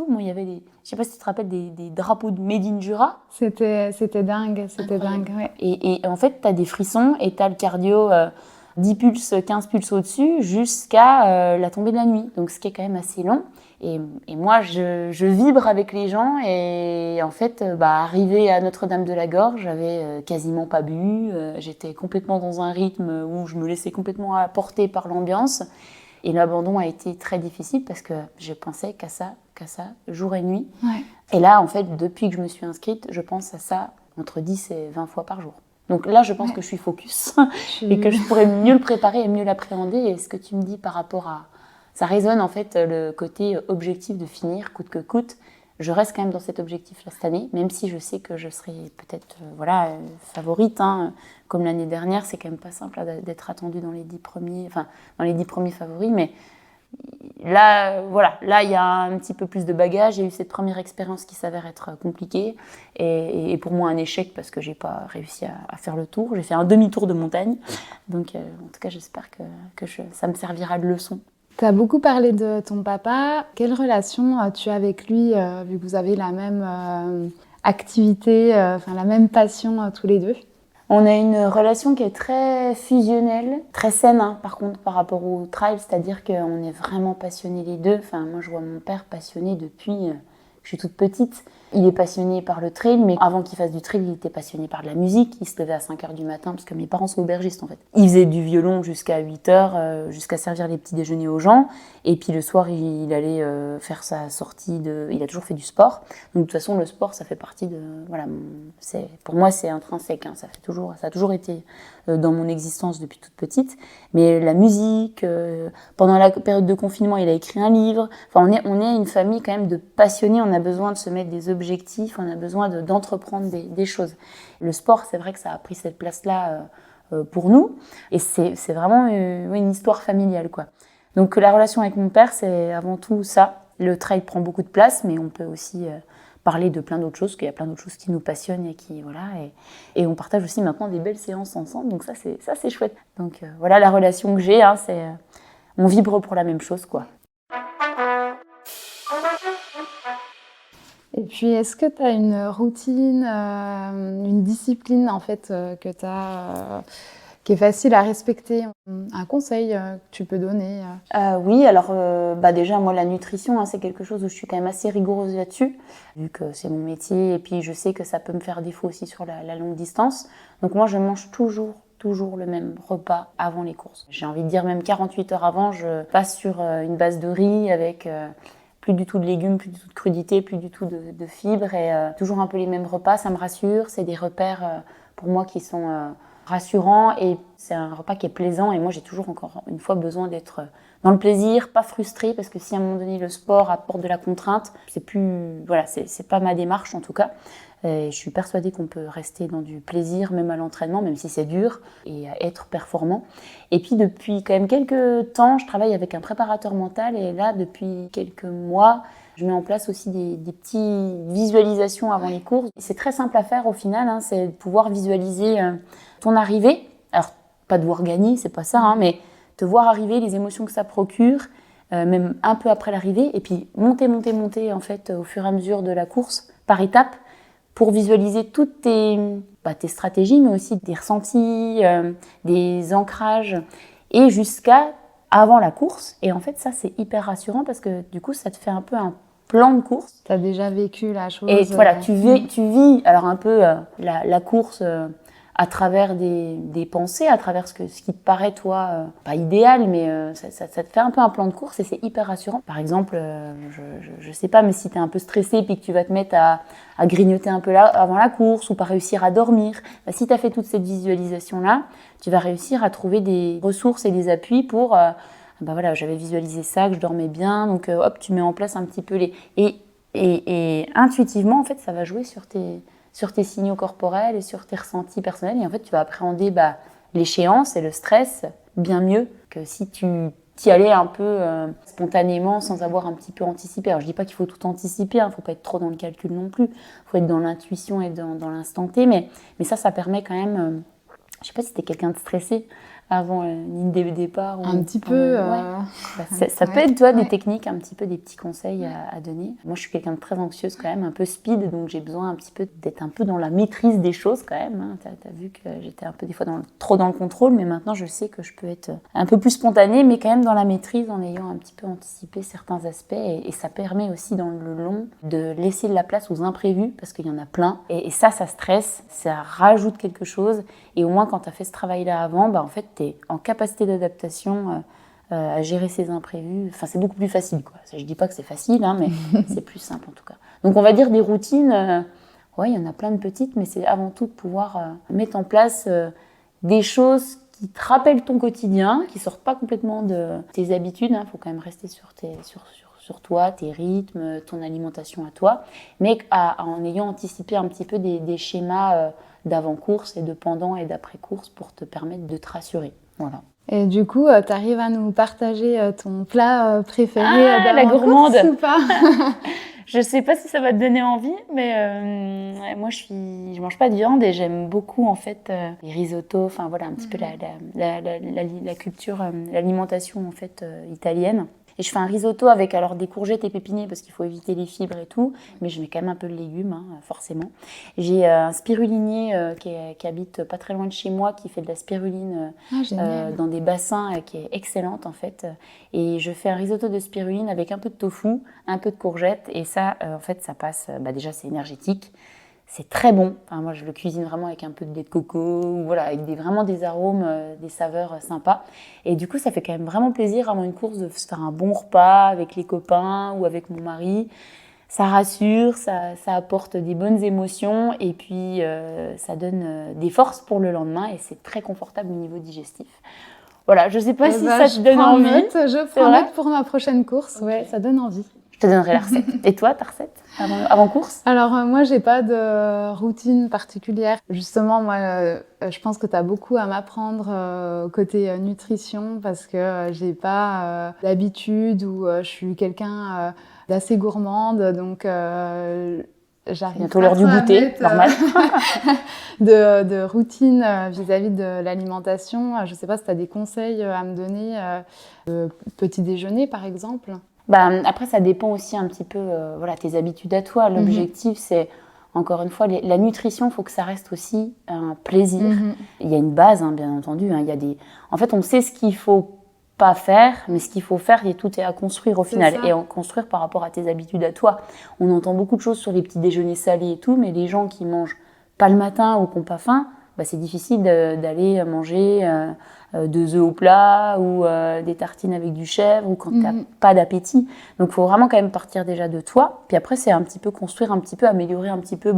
S1: Moi, il y avait je sais pas si tu te rappelles des drapeaux de Made in Jura.
S2: C'était dingue, ouais.
S1: Et en fait, tu as des frissons et tu as le cardio 10 pulses, 15 pulses au-dessus, jusqu'à la tombée de la nuit. Donc, ce qui est quand même assez long. Et moi, je vibre avec les gens. Et en fait, arrivé à Notre-Dame-de-la-Gorge, j'avais quasiment pas bu. J'étais complètement dans un rythme où je me laissais complètement apporter par l'ambiance. Et l'abandon a été très difficile parce que je pensais qu'à ça, jour et nuit.
S2: Ouais.
S1: Et là, en fait, depuis que je me suis inscrite, je pense à ça entre 10 et 20 fois par jour. Donc là, je pense que je suis focus et que je pourrais mieux le préparer et mieux l'appréhender. Et ce que tu me dis par rapport à... Ça résonne en fait le côté objectif de finir coûte que coûte. Je reste quand même dans cet objectif-là cette année, même si je sais que je serai peut-être favorite. Comme l'année dernière, c'est quand même pas simple d'être attendue dans les 10 premiers favoris. Mais là, il y a un petit peu plus de bagages. J'ai eu cette première expérience qui s'avère être compliquée et pour moi un échec parce que j'ai pas réussi à faire le tour. J'ai fait un demi-tour de montagne. Donc, en tout cas, j'espère que ça me servira de leçon.
S2: Tu as beaucoup parlé de ton papa. Quelle relation tu as avec lui, vu que vous avez la même activité, la même passion tous les deux?
S1: On a une relation qui est très fusionnelle, très saine par contre par rapport au trail, c'est-à-dire qu'on est vraiment passionnés les deux. Moi je vois mon père passionné depuis que je suis toute petite. Il est passionné par le trail, mais avant qu'il fasse du trail, il était passionné par de la musique. Il se levait à 5h du matin, parce que mes parents sont aubergistes en fait. Il faisait du violon jusqu'à 8h, jusqu'à servir les petits déjeuners aux gens. Et puis le soir, il allait faire sa sortie Il a toujours fait du sport. Donc de toute façon, le sport, ça fait partie de... Pour moi, c'est intrinsèque. Ça a toujours été dans mon existence depuis toute petite. Mais la musique, pendant la période de confinement, il a écrit un livre. On est une famille quand même de passionnés. On a besoin de se mettre des objectifs, on a besoin d'entreprendre des choses. Le sport, c'est vrai que ça a pris cette place-là pour nous. Et c'est vraiment une histoire familiale, quoi. Donc la relation avec mon père, c'est avant tout ça. Le trail prend beaucoup de place, mais on peut aussi parler de plein d'autres choses, qu'il y a plein d'autres choses qui nous passionnent et on partage aussi maintenant des belles séances ensemble. Donc ça, c'est chouette. Donc voilà la relation que j'ai, c'est on vibre pour la même chose, quoi.
S2: Et puis, est-ce que tu as une routine, une discipline en fait que tu as, qui est facile à respecter? Un conseil que tu peux donner?
S1: Oui, alors déjà moi la nutrition, c'est quelque chose où je suis quand même assez rigoureuse là-dessus, vu que c'est mon métier et puis je sais que ça peut me faire défaut aussi sur la longue distance. Donc moi je mange toujours le même repas avant les courses. J'ai envie de dire même 48 heures avant, je passe sur une base de riz avec... plus du tout de légumes, plus du tout de crudités, plus du tout de fibres et toujours un peu les mêmes repas, ça me rassure. C'est des repères pour moi qui sont rassurants et c'est un repas qui est plaisant et moi j'ai toujours encore une fois besoin d'être dans le plaisir, pas frustrée parce que si à un moment donné le sport apporte de la contrainte, c'est pas ma démarche en tout cas. Et je suis persuadée qu'on peut rester dans du plaisir, même à l'entraînement, même si c'est dur, et être performant. Et puis depuis quand même quelques temps, je travaille avec un préparateur mental, et là, depuis quelques mois, je mets en place aussi des petites visualisations avant les courses. C'est très simple à faire au final, c'est de pouvoir visualiser ton arrivée. Alors, pas devoir gagner, c'est pas ça, mais te voir arriver, les émotions que ça procure, même un peu après l'arrivée, et puis monter en fait au fur et à mesure de la course, par étapes, pour visualiser toutes tes stratégies, mais aussi des ressentis, des ancrages, et jusqu'à avant la course. Et en fait, ça, c'est hyper rassurant parce que du coup, ça te fait un peu un plan de course.
S2: Tu as déjà vécu la chose.
S1: Et voilà, tu vis alors un peu la course à travers des pensées, à travers ce qui te paraît, toi, pas idéal, mais ça te fait un peu un plan de course et c'est hyper rassurant. Par exemple, je sais pas, mais si tu es un peu stressé puis que tu vas te mettre à grignoter un peu là avant la course ou pas réussir à dormir, si tu as fait toute cette visualisation-là, tu vas réussir à trouver des ressources et des appuis pour... j'avais visualisé ça, que je dormais bien, donc hop, tu mets en place un petit peu et intuitivement, en fait, ça va jouer sur tes signaux corporels et sur tes ressentis personnels. Et en fait, tu vas appréhender l'échéance et le stress bien mieux que si tu t'y allais un peu spontanément sans avoir un petit peu anticipé. Alors, je dis pas qu'il faut tout anticiper, faut pas être trop dans le calcul non plus. Faut être dans l'intuition et dans l'instant T. Mais ça permet quand même... je sais pas si t'es quelqu'un de stressé avant une ligne de départ.
S2: Un petit peu.
S1: Ça peut être, des techniques, un petit peu des petits conseils à donner. Moi, je suis quelqu'un de très anxieuse quand même, un peu speed, donc j'ai besoin un petit peu d'être un peu dans la maîtrise des choses quand même. T'as vu que j'étais un peu des fois trop dans le contrôle, mais maintenant je sais que je peux être un peu plus spontanée, mais quand même dans la maîtrise en ayant un petit peu anticipé certains aspects. Et ça permet aussi dans le long de laisser de la place aux imprévus, parce qu'il y en a plein. Et ça stresse, ça rajoute quelque chose. Et au moins, quand tu as fait ce travail-là avant, en fait, tu es en capacité d'adaptation à gérer ces imprévus. Enfin, c'est beaucoup plus facile, quoi. Je dis pas que c'est facile, mais c'est plus simple en tout cas. Donc, on va dire des routines. Il y en a plein de petites, mais c'est avant tout de pouvoir mettre en place des choses qui te rappellent ton quotidien, qui sortent pas complètement de tes habitudes. Faut quand même rester sur sur toi, tes rythmes, ton alimentation à toi, mais en ayant anticipé un petit peu des schémas d'avant-course et de pendant et d'après-course pour te permettre de te rassurer. Voilà.
S2: Et du coup, tu arrives à nous partager ton plat préféré
S1: la gourmande
S2: d'avant-course ou pas?
S1: Je sais pas si ça va te donner envie, mais moi je mange pas de viande et j'aime beaucoup en fait les risottos, enfin voilà un petit peu la culture, l'alimentation en fait italienne. Et je fais un risotto avec alors des courgettes et pépiniers parce qu'il faut éviter les fibres et tout, mais je mets quand même un peu de légumes, forcément. J'ai un spirulinier qui habite pas très loin de chez moi, qui fait de la spiruline dans des bassins, qui est excellente en fait. Et je fais un risotto de spiruline avec un peu de tofu, un peu de courgettes, et ça, en fait, ça passe. Déjà, c'est énergétique. C'est très bon. Enfin, moi, je le cuisine vraiment avec un peu de lait de coco, ou voilà, avec vraiment des arômes, des saveurs sympas. Et du coup, ça fait quand même vraiment plaisir avant une course de se faire un bon repas avec les copains ou avec mon mari. Ça rassure, ça apporte des bonnes émotions et puis ça donne des forces pour le lendemain et c'est très confortable au niveau digestif. Voilà, je sais pas si ça te donne envie.
S2: Je prends note pour ma prochaine course. Ouais, ça donne envie.
S1: Je te donnerai la recette. Et toi, ta recette avant course?
S2: Alors moi, j'ai pas de routine particulière. Justement, moi, je pense que tu as beaucoup à m'apprendre côté nutrition parce que j'ai pas d'habitude ou je suis quelqu'un d'assez gourmande, donc j'arrive
S1: bientôt l'heure du goûter, normal.
S2: de routine vis-à-vis de l'alimentation. Je sais pas si tu as des conseils à me donner, petit déjeuner par exemple.
S1: Après, ça dépend aussi un petit peu, tes habitudes à toi. L'objectif, c'est, encore une fois, la nutrition, il faut que ça reste aussi un plaisir. Il y a une base, bien entendu. En fait, on sait ce qu'il faut pas faire, mais ce qu'il faut faire, tout est à construire au final. Et en construire par rapport à tes habitudes à toi. On entend beaucoup de choses sur les petits déjeuners salés et tout, mais les gens qui mangent pas le matin ou qui n'ont pas faim, c'est difficile d'aller manger 2 œufs au plat ou des tartines avec du chèvre ou quand tu n'as pas d'appétit. Donc, il faut vraiment quand même partir déjà de toi. Puis après, c'est un petit peu construire, un petit peu, améliorer un petit peu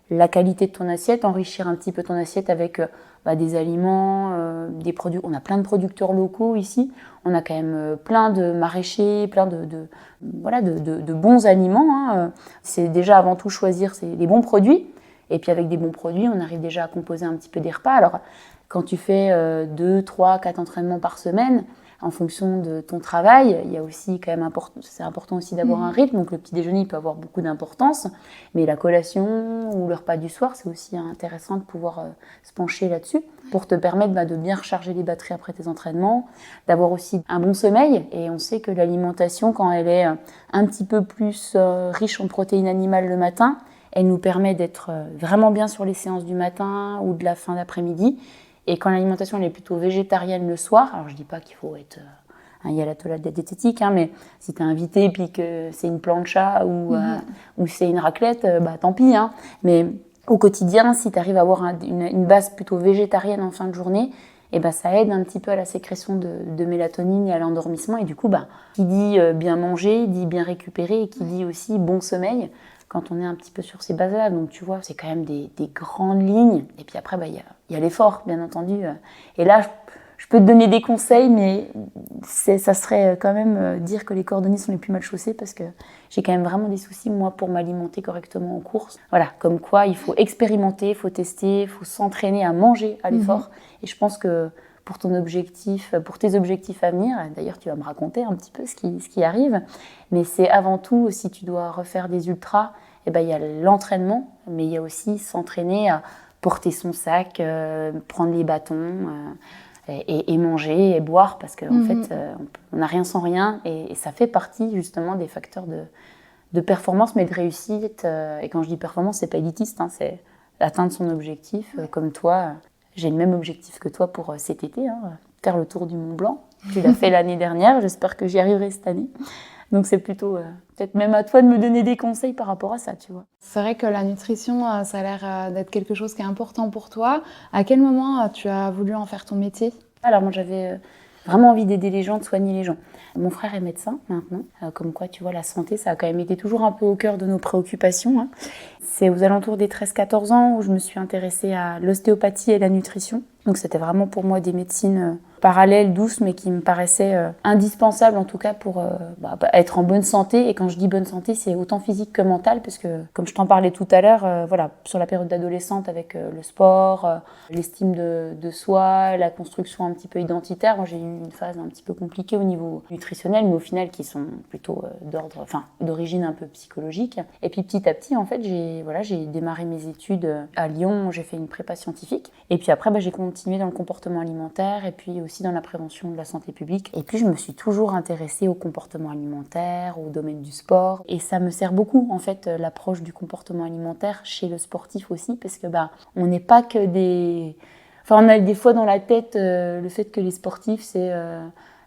S1: la qualité de ton assiette, enrichir un petit peu ton assiette avec des aliments, des produits. On a plein de producteurs locaux ici. On a quand même plein de maraîchers, plein de bons aliments. C'est déjà avant tout choisir les bons produits. Et puis avec des bons produits, on arrive déjà à composer un petit peu des repas. Alors, quand tu fais 2, 3, 4 entraînements par semaine, en fonction de ton travail, il y a aussi quand même c'est important aussi d'avoir un rythme. Donc le petit déjeuner, il peut avoir beaucoup d'importance. Mais la collation ou le repas du soir, c'est aussi intéressant de pouvoir se pencher là-dessus pour te permettre de bien recharger les batteries après tes entraînements, d'avoir aussi un bon sommeil. Et on sait que l'alimentation, quand elle est un petit peu plus riche en protéines animales le matin, elle nous permet d'être vraiment bien sur les séances du matin ou de la fin d'après-midi. Et quand l'alimentation elle est plutôt végétarienne le soir, alors je dis pas qu'il faut être ayatollah de la diététique, mais si tu es invité et puis que c'est une plancha ou c'est une raclette, tant pis. Mais au quotidien, si tu arrives à avoir une base plutôt végétarienne en fin de journée, ça aide un petit peu à la sécrétion de mélatonine et à l'endormissement. Et du coup, qui dit bien manger, dit bien récupérer et qui dit aussi bon sommeil quand on est un petit peu sur ces bases-là. Donc tu vois, c'est quand même des grandes lignes. Et puis après, il y a l'effort, bien entendu. Et là, je peux te donner des conseils, mais ça serait quand même dire que les cordonniers sont les plus mal chaussés parce que j'ai quand même vraiment des soucis, moi, pour m'alimenter correctement en course. Voilà, comme quoi il faut expérimenter, il faut tester, il faut s'entraîner à manger à l'effort. Et je pense que pour tes objectifs à venir, d'ailleurs tu vas me raconter un petit peu ce qui arrive, mais c'est avant tout, si tu dois refaire des ultras, il y a l'entraînement, mais il y a aussi s'entraîner à porter son sac, prendre les bâtons et manger et boire, parce qu'en fait on n'a rien sans rien, et ça fait partie justement des facteurs de performance, mais de réussite. Et quand je dis performance, c'est pas élitiste, c'est atteindre son objectif, comme toi. J'ai le même objectif que toi pour cet été, faire le tour du Mont Blanc. Tu l'as fait l'année dernière, j'espère que j'y arriverai cette année. Donc c'est plutôt peut-être même à toi de me donner des conseils par rapport à ça, tu vois.
S2: C'est vrai que la nutrition, ça a l'air d'être quelque chose qui est important pour toi. À quel moment tu as voulu en faire ton métier ?
S1: Alors moi j'avais vraiment envie d'aider les gens, de soigner les gens. Mon frère est médecin maintenant, comme quoi tu vois la santé ça a quand même été toujours un peu au cœur de nos préoccupations. C'est aux alentours des 13-14 ans où je me suis intéressée à l'ostéopathie et la nutrition. Donc c'était vraiment pour moi des médecines parallèle, douce, mais qui me paraissait indispensable en tout cas pour être en bonne santé. Et quand je dis bonne santé, c'est autant physique que mentale, parce que comme je t'en parlais tout à l'heure, sur la période d'adolescente avec le sport, l'estime de soi, la construction un petit peu identitaire, moi j'ai eu une phase un petit peu compliquée au niveau nutritionnel, mais au final qui sont plutôt d'origine un peu psychologique. Et puis petit à petit, en fait, j'ai démarré mes études à Lyon, j'ai fait une prépa scientifique. Et puis après, j'ai continué dans le comportement alimentaire et puis aussi dans la prévention de la santé publique. Et puis je me suis toujours intéressée au comportement alimentaire, au domaine du sport. Et ça me sert beaucoup, en fait, l'approche du comportement alimentaire chez le sportif aussi, parce que on n'est pas que des... Enfin, on a des fois dans la tête le fait que les sportifs, c'est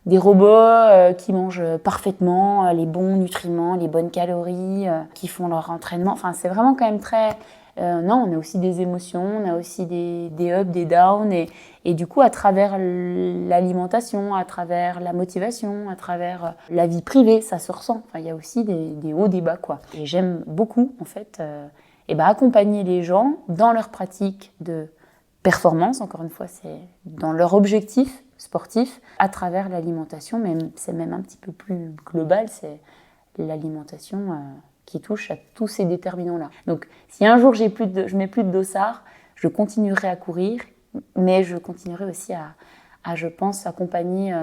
S1: des robots qui mangent parfaitement les bons nutriments, les bonnes calories, qui font leur entraînement. Enfin, c'est vraiment quand même très... non, on a aussi des émotions, on a aussi des ups, des downs, et du coup, à travers l'alimentation, à travers la motivation, à travers la vie privée, ça se ressent. Enfin, il y a aussi des hauts, des bas, quoi. Et j'aime beaucoup, en fait, accompagner les gens dans leur pratique de performance, encore une fois, c'est dans leur objectif sportif, à travers l'alimentation, c'est même un petit peu plus global, c'est l'alimentation qui touche à tous ces déterminants-là. Donc, si un jour je mets plus de dossard, je continuerai à courir, mais je continuerai aussi à je pense, accompagner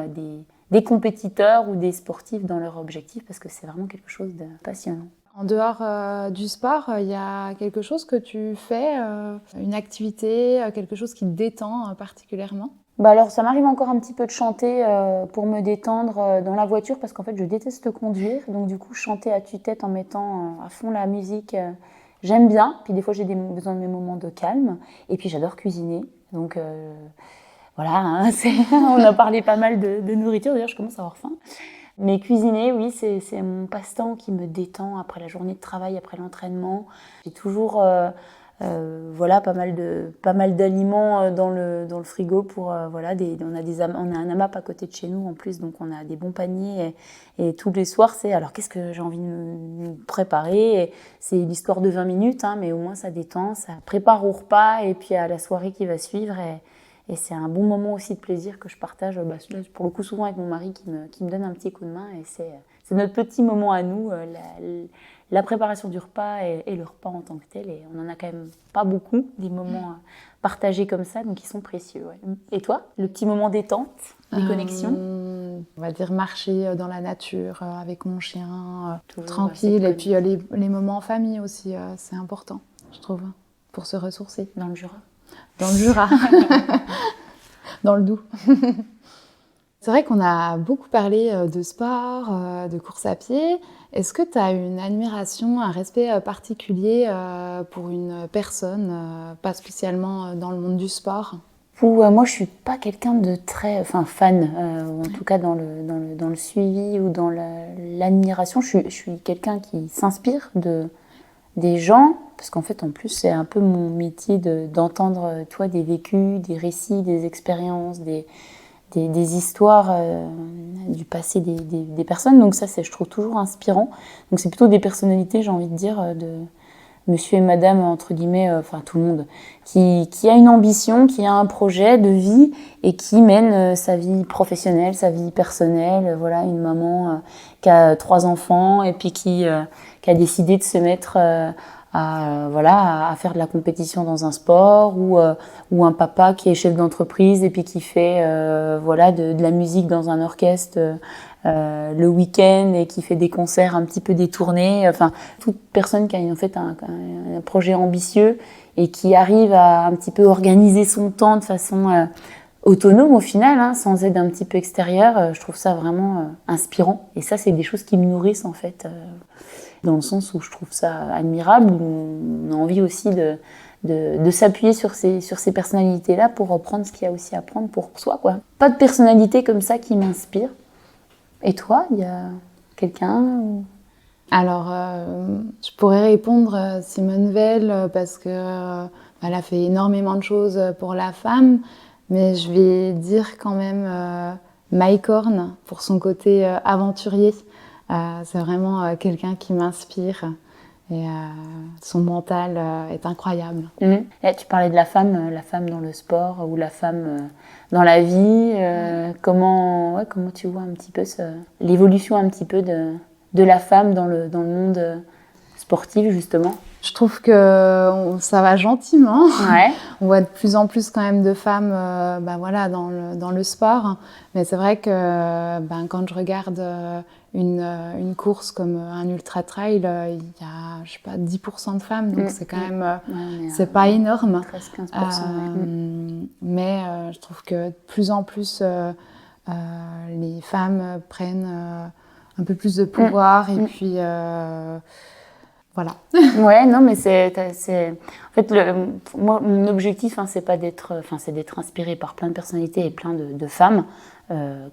S1: des compétiteurs ou des sportifs dans leur objectif, parce que c'est vraiment quelque chose de passionnant.
S2: En dehors du sport, il y a quelque chose que tu fais, une activité, quelque chose qui te détend particulièrement ?
S1: Alors, ça m'arrive encore un petit peu de chanter pour me détendre dans la voiture, parce qu'en fait, je déteste conduire. Donc, du coup, chanter à tue-tête en mettant à fond la musique, j'aime bien. Puis, des fois, j'ai besoin de mes moments de calme. Et puis, j'adore cuisiner. Donc, voilà, hein, on a parlé pas mal de nourriture. D'ailleurs, je commence à avoir faim. Mais cuisiner, oui, c'est mon passe-temps qui me détend après la journée de travail, après l'entraînement. J'ai toujours... pas mal d'aliments dans le frigo pour on a un AMAP à côté de chez nous en plus, donc on a des bons paniers et tous les soirs c'est alors qu'est-ce que j'ai envie de me préparer, et c'est l'histoire de 20 minutes mais au moins ça détend, ça prépare au repas et puis à la soirée qui va suivre, et c'est un bon moment aussi de plaisir que je partage pour le coup souvent avec mon mari qui me donne un petit coup de main, et c'est notre petit moment à nous, la préparation du repas et le repas en tant que tel, et on en a quand même pas beaucoup, des moments partagés comme ça, donc ils sont précieux. Ouais. Et toi, le petit moment détente, déconnexion
S2: On va dire marcher dans la nature avec mon chien,
S1: toujours,
S2: tranquille, et puis les moments en famille aussi, c'est important, je trouve, pour se ressourcer.
S1: Dans le Jura.
S2: Dans le Jura, dans le Doubs. C'est vrai qu'on a beaucoup parlé de sport, de course à pied. Est-ce que tu as une admiration, un respect particulier pour une personne, pas spécialement dans le monde du sport ?
S1: Moi, je suis pas quelqu'un de très fan, en tout cas dans le suivi ou dans l'admiration. Je suis quelqu'un qui s'inspire des gens, parce qu'en fait, en plus, c'est un peu mon métier d'entendre des vécus, des récits, des expériences, des histoires du passé des personnes. Donc ça, je trouve toujours inspirant. Donc c'est plutôt des personnalités, j'ai envie de dire, de monsieur et madame, entre guillemets, tout le monde, qui a une ambition, qui a un projet de vie et qui mène sa vie professionnelle, sa vie personnelle. Voilà, une maman qui a 3 enfants et puis qui a décidé de se mettre... à faire de la compétition dans un sport, ou un papa qui est chef d'entreprise et puis qui fait de la musique dans un orchestre le week-end et qui fait des concerts un petit peu détournés. Enfin, toute personne qui a en fait un projet ambitieux et qui arrive à un petit peu organiser son temps de façon autonome au final, sans aide un petit peu extérieure, je trouve ça vraiment inspirant. Et ça, c'est des choses qui me nourrissent en fait. Dans le sens où je trouve ça admirable, où on a envie aussi de s'appuyer sur ces personnalités-là pour reprendre ce qu'il y a aussi à prendre pour soi, quoi. Pas de personnalité comme ça qui m'inspire. Et toi, il y a quelqu'un
S2: Alors, je pourrais répondre Simone Veil parce que elle a fait énormément de choses pour la femme, mais je vais dire quand même Mike Horn pour son côté aventurier. C'est vraiment quelqu'un qui m'inspire Et son mental est incroyable.
S1: Et tu parlais de la femme dans le sport ou la femme dans la vie. Comment tu vois un petit peu l'évolution un petit peu de la femme dans le monde sportif, justement?
S2: Je trouve que ça va gentiment.
S1: Ouais.
S2: On voit de plus en plus quand même de femmes dans le sport. Mais c'est vrai que quand je regarde une course comme un ultra trail, il y a, je sais pas, 10% de femmes. Donc c'est quand même, c'est pas énorme.
S1: 13-15%.
S2: Mais je trouve que de plus en plus, les femmes prennent un peu plus de pouvoir. Et puis... voilà.
S1: Ouais, non, mais c'est en fait moi mon objectif, c'est d'être inspirée par plein de personnalités et plein de femmes,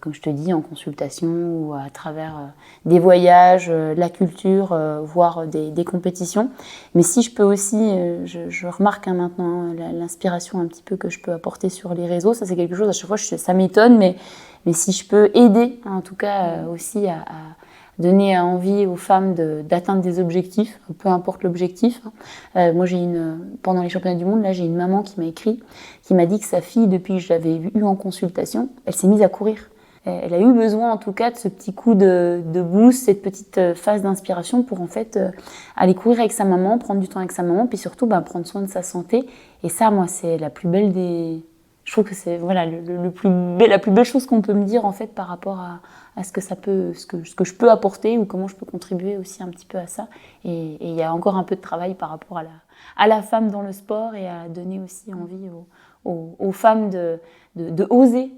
S1: comme je te dis, en consultation ou à travers des voyages, la culture, voire des compétitions. Mais si je peux aussi, je remarque maintenant l'inspiration un petit peu que je peux apporter sur les réseaux, ça c'est quelque chose. À chaque fois, ça m'étonne, mais si je peux aider, en tout cas aussi à donner envie aux femmes d'atteindre des objectifs, peu importe l'objectif. Moi, pendant les championnats du monde, là, j'ai une maman qui m'a écrit, qui m'a dit que sa fille, depuis que je l'avais eue en consultation, elle s'est mise à courir. Elle a eu besoin, en tout cas, de ce petit coup de boost, cette petite phase d'inspiration pour, en fait, aller courir avec sa maman, prendre du temps avec sa maman, puis surtout, prendre soin de sa santé. Et ça, moi, c'est la plus belle des... Je trouve que c'est la plus belle chose qu'on peut me dire, en fait, par rapport à ce que je peux apporter ou comment je peux contribuer aussi un petit peu à ça. Et il y a encore un peu de travail par rapport à la femme dans le sport et à donner aussi envie aux femmes de oser,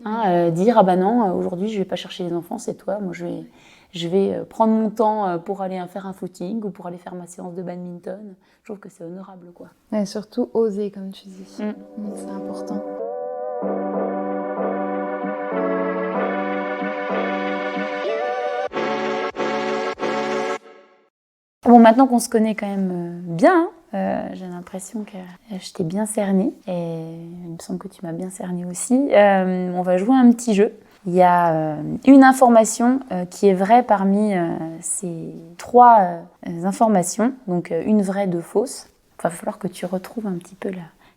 S1: dire non, aujourd'hui je vais pas chercher les enfants, c'est toi, moi je vais prendre mon temps pour aller faire un footing ou pour aller faire ma séance de badminton. Je trouve que c'est honorable, quoi.
S2: Et surtout oser, comme tu dis. C'est important.
S1: Bon, maintenant qu'on se connaît quand même bien, j'ai l'impression que je t'ai bien cerné et il me semble que tu m'as bien cerné aussi. On va jouer à un petit jeu. Il y a une information qui est vraie parmi ces 3 informations, donc une vraie, 2 fausses. Il va falloir que tu retrouves un petit peu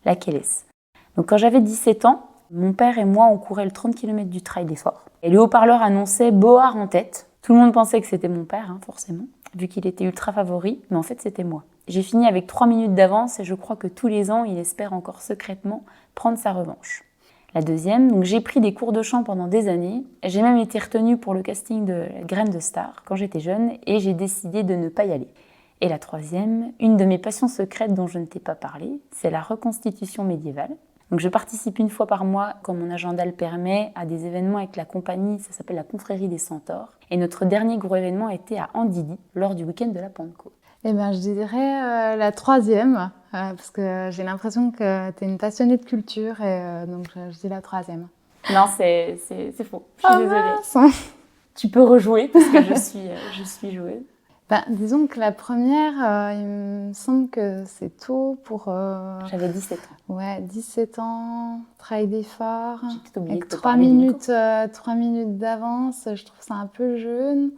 S1: laquelle est-ce. Donc quand j'avais 17 ans, mon père et moi on courait le 30 km du trail d'effort. Et le haut-parleur annonçait Bohard en tête. Tout le monde pensait que c'était mon père, forcément, vu qu'il était ultra favori, mais en fait c'était moi. J'ai fini avec 3 minutes d'avance et je crois que tous les ans, il espère encore secrètement prendre sa revanche. La deuxième, donc j'ai pris des cours de chant pendant des années. J'ai même été retenue pour le casting de Graines de Star quand j'étais jeune et j'ai décidé de ne pas y aller. Et la troisième, une de mes passions secrètes dont je ne t'ai pas parlé, c'est la reconstitution médiévale. Donc je participe une fois par mois, quand mon agenda le permet, à des événements avec la compagnie, ça s'appelle la Confrérie des Centaures. Et notre dernier gros événement était à Andilly, lors du week-end de la Pentecôte.
S2: Eh bien, je dirais la troisième, parce que j'ai l'impression que tu es une passionnée de culture, et donc je dis la troisième.
S1: Non, c'est faux, je suis désolée. Tu peux rejouer, parce que je suis joueuse.
S2: Disons que la première, il me semble que c'est tôt pour...
S1: J'avais 17 ans.
S2: Ouais, 17 ans, trail d'effort, avec 3 minutes d'avance, je trouve ça un peu jeune.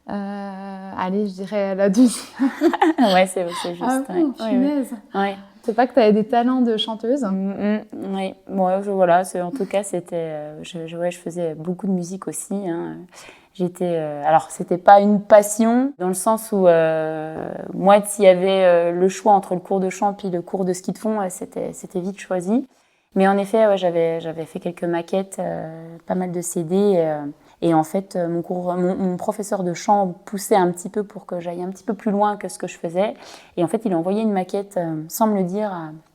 S2: Allez, je dirais la deuxième.
S1: Ouais, c'est juste.
S2: Ah bon, punaise.
S1: Ouais.
S2: C'est pas que tu avais des talents de chanteuse.
S1: Oui, bon, voilà, en tout cas, c'était... je faisais beaucoup de musique aussi, alors, c'était pas une passion, dans le sens où, moi, s'il y avait le choix entre le cours de chant puis le cours de ski de fond, c'était vite choisi. Mais en effet, j'avais fait quelques maquettes, pas mal de CD, et en fait, mon professeur de chant poussait un petit peu pour que j'aille un petit peu plus loin que ce que je faisais. Et en fait, il a envoyé une maquette, sans me le dire.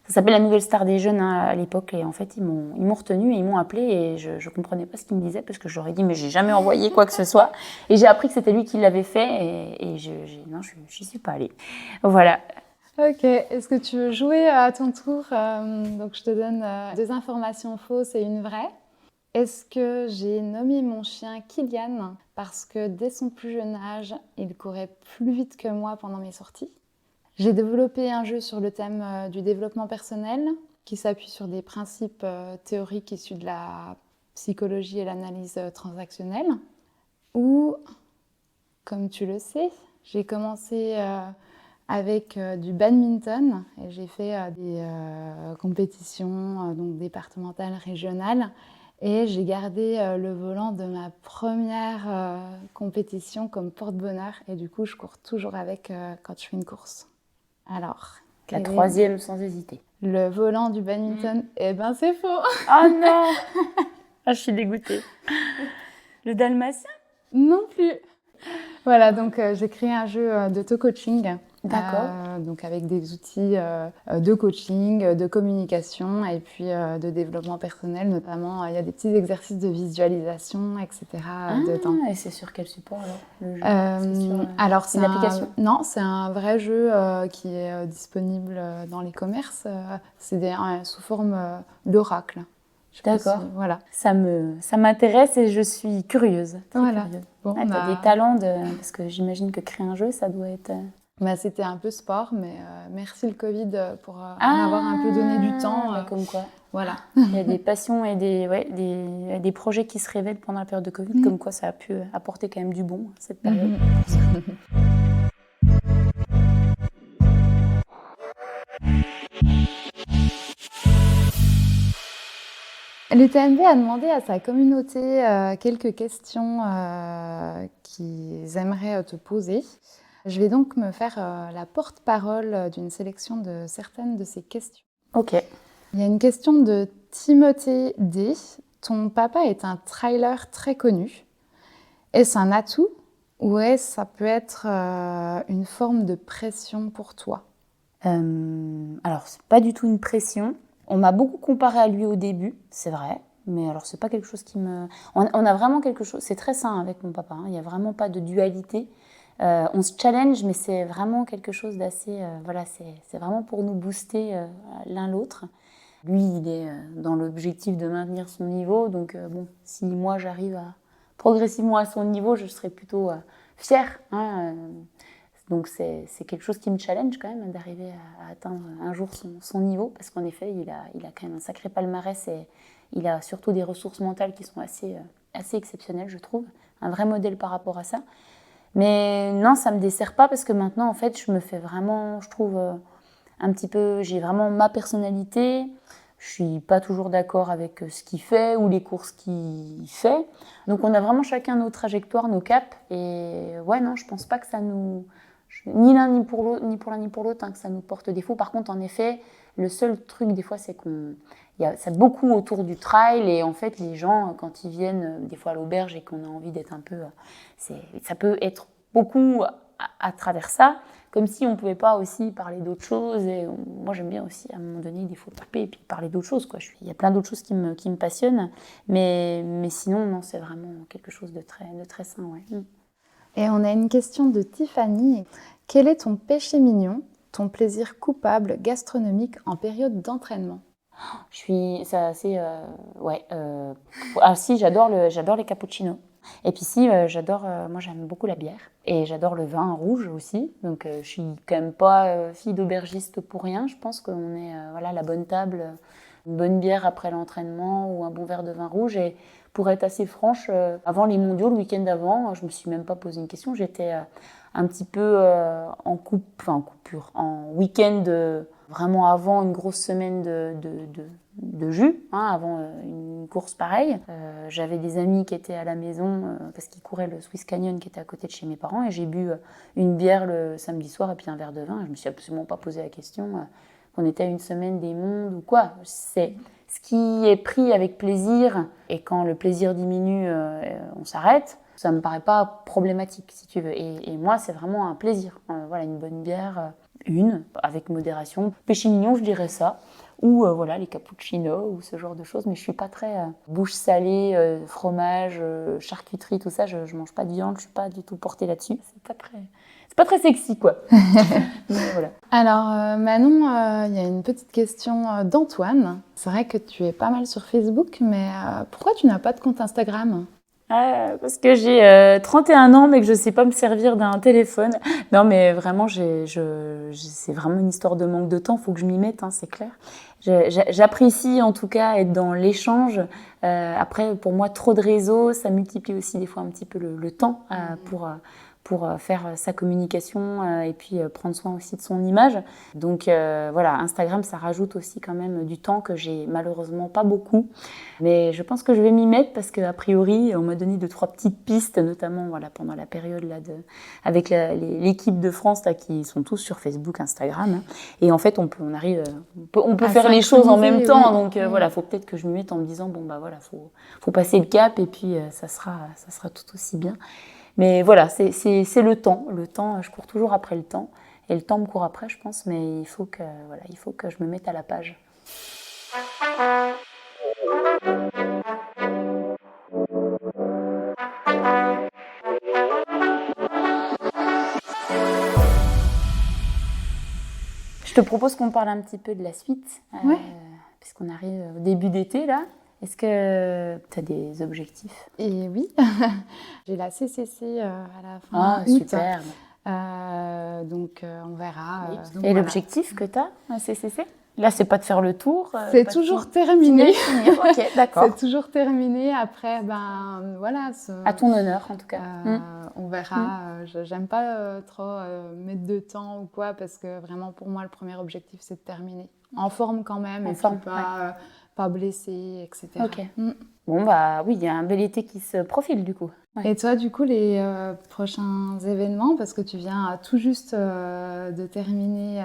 S1: Ça s'appelle La Nouvelle Star des Jeunes à l'époque. Et en fait, ils m'ont retenue et ils m'ont appelée. Et je ne comprenais pas ce qu'il me disait parce que je leur ai dit, mais j'ai jamais envoyé quoi que ce soit. Et j'ai appris que c'était lui qui l'avait fait. Et je n'y suis pas allée. Voilà.
S2: Ok, est-ce que tu veux jouer à ton tour? Donc, je te donne 2 informations fausses et une vraie. Est-ce que j'ai nommé mon chien Kylian parce que dès son plus jeune âge, il courait plus vite que moi pendant mes sorties? J'ai développé un jeu sur le thème du développement personnel qui s'appuie sur des principes théoriques issus de la psychologie et l'analyse transactionnelle. Ou, comme tu le sais, j'ai commencé avec du badminton et j'ai fait des compétitions donc départementales, régionales. Et j'ai gardé le volant de ma première compétition comme porte-bonheur. Et du coup, je cours toujours avec quand je fais une course. Alors,
S1: La troisième sans hésiter.
S2: le volant du badminton, eh ben c'est faux.
S1: Oh non. Ah, je suis dégoûtée. Le dalmatien?
S2: Non plus. Voilà, donc j'ai créé un jeu d'auto-coaching.
S1: D'accord.
S2: Donc avec des outils de coaching, de communication et puis de développement personnel, notamment il y a des petits exercices de visualisation, etc. dedans.
S1: Et c'est sur quel support alors, le jeu?
S2: Alors c'est
S1: une application?
S2: Non, c'est un vrai jeu qui est disponible dans les commerces. C'est sous forme d'oracle.
S1: D'accord.
S2: Voilà.
S1: Ça m'intéresse et je suis curieuse.
S2: Voilà.
S1: Curieuse.
S2: Bon,
S1: t'as des talents parce que j'imagine que créer un jeu, ça doit être.
S2: C'était un peu sport, mais merci le Covid pour m'avoir un peu donné du temps.
S1: Comme quoi.
S2: Voilà.
S1: Il y a des passions et des projets qui se révèlent pendant la période de Covid, comme quoi ça a pu apporter quand même du bon, cette période.
S2: L'UTMB a demandé à sa communauté quelques questions qu'ils aimeraient te poser. Je vais donc me faire la porte-parole d'une sélection de certaines de ces questions.
S1: Ok.
S2: Il y a une question de Timothée D. Ton papa est un trailer très connu. Est-ce un atout ou ça peut être une forme de pression pour toi?
S1: Alors, c'est pas du tout une pression. On m'a beaucoup comparé à lui au début, c'est vrai. Mais alors, c'est pas quelque chose qui me... On a vraiment quelque chose... C'est très sain avec mon papa. Il n'y a vraiment pas de dualité. On se challenge, mais c'est vraiment quelque chose d'assez... voilà, c'est vraiment pour nous booster l'un l'autre. Lui, il est dans l'objectif de maintenir son niveau. Donc, bon, si moi, j'arrive progressivement à son niveau, je serai plutôt fière. Donc, c'est quelque chose qui me challenge quand même, d'arriver à atteindre un jour son niveau. Parce qu'en effet, il a quand même un sacré palmarès et il a surtout des ressources mentales qui sont assez exceptionnelles, je trouve. Un vrai modèle par rapport à ça. Mais non, ça me dessert pas parce que maintenant, en fait, je me fais vraiment, je trouve, un petit peu... J'ai vraiment ma personnalité. Je suis pas toujours d'accord avec ce qu'il fait ou les courses qu'il fait. Donc, on a vraiment chacun nos trajectoires, nos caps. Et ouais, non, je pense pas que ça nous... Ni l'un ni pour l'autre, ni pour l'un ni pour l'autre, que ça nous porte défaut. Par contre, en effet, le seul truc des fois, c'est c'est beaucoup autour du trail et en fait, les gens, quand ils viennent des fois à l'auberge et qu'on a envie d'être un peu... ça peut être beaucoup à travers ça, comme si on ne pouvait pas aussi parler d'autres choses. Et moi, j'aime bien aussi, à un moment donné, il faut couper et puis parler d'autres choses, quoi. Il y a plein d'autres choses qui me passionnent, mais sinon, non, c'est vraiment quelque chose de très sain, ouais.
S2: Et on a une question de Tiffany. Quel est ton péché mignon, ton plaisir coupable gastronomique en période d'entraînement?
S1: C'est assez... Ah si, j'adore les cappuccinos. Et puis si, moi j'aime beaucoup la bière. Et j'adore le vin rouge aussi. Donc je suis quand même pas fille d'aubergiste pour rien. Je pense qu'on est la bonne table, une bonne bière après l'entraînement ou un bon verre de vin rouge. Et pour être assez franche, avant les mondiaux, le week-end d'avant, je me suis même pas posé une question. J'étais un petit peu en coupure, en week-end vraiment avant une grosse semaine de jus, avant une course pareille. J'avais des amis qui étaient à la maison parce qu'ils couraient le Swiss Canyon qui était à côté de chez mes parents et j'ai bu une bière le samedi soir et puis un verre de vin. Et je me suis absolument pas posé la question qu'on était à une semaine des mondes ou quoi. C'est ce qui est pris avec plaisir et quand le plaisir diminue, on s'arrête. Ça me paraît pas problématique, si tu veux. Et moi, c'est vraiment un plaisir. Une bonne bière, avec modération. Péché mignon, je dirais ça. Ou les cappuccinos ou ce genre de choses. Mais je suis pas très bouche salée, fromage, charcuterie, tout ça. Je mange pas de viande, je suis pas du tout portée là-dessus. C'est pas très sexy, quoi. Mais voilà.
S2: Alors, Manon, il y a une petite question d'Antoine. C'est vrai que tu es pas mal sur Facebook, mais pourquoi tu n'as pas de compte Instagram ?
S1: Parce que j'ai 31 ans, mais que je sais pas me servir d'un téléphone. Non, mais vraiment, c'est vraiment une histoire de manque de temps. Faut que je m'y mette, c'est clair. J'apprécie en tout cas être dans l'échange. Après, pour moi, trop de réseaux, ça multiplie aussi des fois un petit peu le temps pour faire sa communication et puis prendre soin aussi de son image. Donc voilà, Instagram, ça rajoute aussi quand même du temps que j'ai malheureusement pas beaucoup. Mais je pense que je vais m'y mettre parce qu'a priori, on m'a donné 2-3 petites pistes, notamment voilà, pendant la période là, avec l'équipe de France là, qui sont tous sur Facebook, Instagram. Hein. Et en fait, on peut faire les choses en même temps. Oui. Donc voilà, faut peut-être que je me mette en me disant, bon bah voilà, faut passer le cap et puis ça sera tout aussi bien. Mais voilà, c'est le temps. Le temps, je cours toujours après le temps. Et le temps me court après, je pense, mais il faut que je me mette à la page. Je te propose qu'on parle un petit peu de la suite, puisqu'on arrive au début d'été, là. Est-ce que tu as des objectifs ?
S2: Et oui, j'ai la CCC à la fin
S1: août. Ah, super.
S2: Donc, on verra. Donc,
S1: et l'objectif que tu as à CCC ? Là, c'est pas de faire le tour.
S2: C'est toujours terminé.
S1: Ok, d'accord.
S2: C'est toujours terminé. Après, voilà.
S1: À ton honneur, en tout cas.
S2: On verra. J'aime pas trop mettre de temps ou quoi, parce que vraiment, pour moi, le premier objectif, c'est de terminer. En forme quand même, et puis pas blessé, etc.
S1: Ok. Bon, bah oui, il y a un bel été qui se profile, du coup.
S2: Ouais. Et toi, du coup, les prochains événements, parce que tu viens tout juste de terminer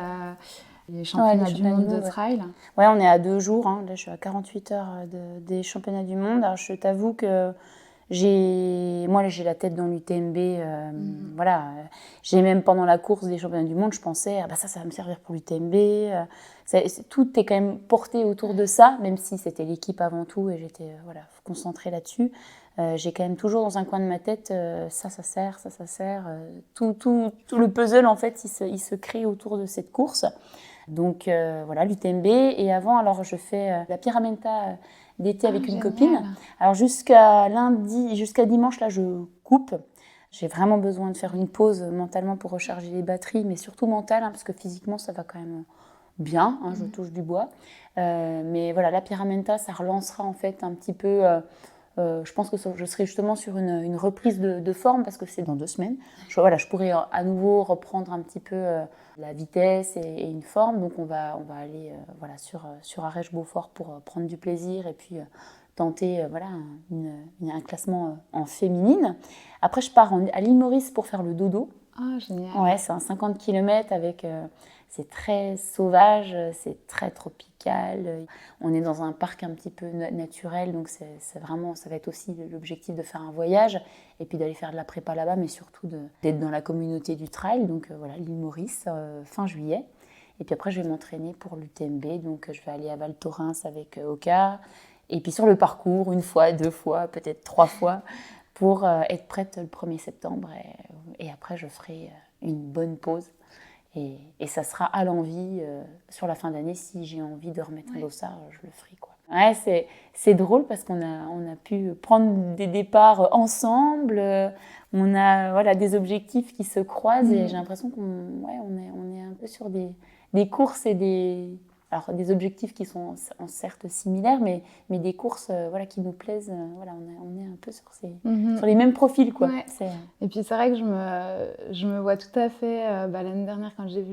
S2: les championnats du monde de trail.
S1: Ouais, on est à 2 jours. Hein. Là, je suis à 48 heures des championnats du monde. Alors, je t'avoue que j'ai la tête dans l'UTMB. Voilà. J'ai même pendant la course des championnats du monde, je pensais, ça va me servir pour l'UTMB. Tout est quand même porté autour de ça, même si c'était l'équipe avant tout et j'étais concentrée là-dessus. J'ai quand même toujours dans un coin de ma tête, ça sert. Tout le puzzle, en fait, il se crée autour de cette course. Donc voilà, l'UTMB. Et avant, alors je fais la Pyramenta d'été avec une copine. Alors jusqu'à dimanche, là, je coupe. J'ai vraiment besoin de faire une pause mentalement pour recharger les batteries, mais surtout mentale, parce que physiquement, ça va quand même bien. Je touche du bois. Mais voilà, la Pyramenta, ça relancera en fait un petit peu... je pense que je serai justement sur une reprise de forme parce que c'est dans 2 semaines. Je pourrai à nouveau reprendre un petit peu la vitesse et une forme. Donc on va aller sur Arèche-Beaufort pour prendre du plaisir et puis tenter un classement en féminine. Après, je pars à l'île Maurice pour faire le dodo.
S2: Ah, génial.
S1: Ouais, c'est un 50 km avec... c'est très sauvage, c'est très tropical. On est dans un parc un petit peu naturel, donc c'est vraiment, ça va être aussi l'objectif de faire un voyage et puis d'aller faire de la prépa là-bas, mais surtout d'être dans la communauté du trail. Donc voilà, l'île Maurice, fin juillet. Et puis après, je vais m'entraîner pour l'UTMB, donc je vais aller à Val Thorens avec Oka. Et puis sur le parcours, 1 fois, 2 fois, peut-être 3 fois, pour être prête le 1er septembre. Et après, je ferai une bonne pause. Et ça sera à l'envie sur la fin d'année. Si j'ai envie de remettre un dossard, je le ferai, quoi. Ouais, c'est drôle parce qu'on a pu prendre des départs ensemble. On a des objectifs qui se croisent et j'ai l'impression qu'on est un peu sur des courses et des objectifs qui sont certes similaires, mais des courses qui nous plaisent. On est un peu sur les mêmes profils, quoi.
S2: Ouais. Et puis c'est vrai que je me vois tout à fait l'année dernière quand j'ai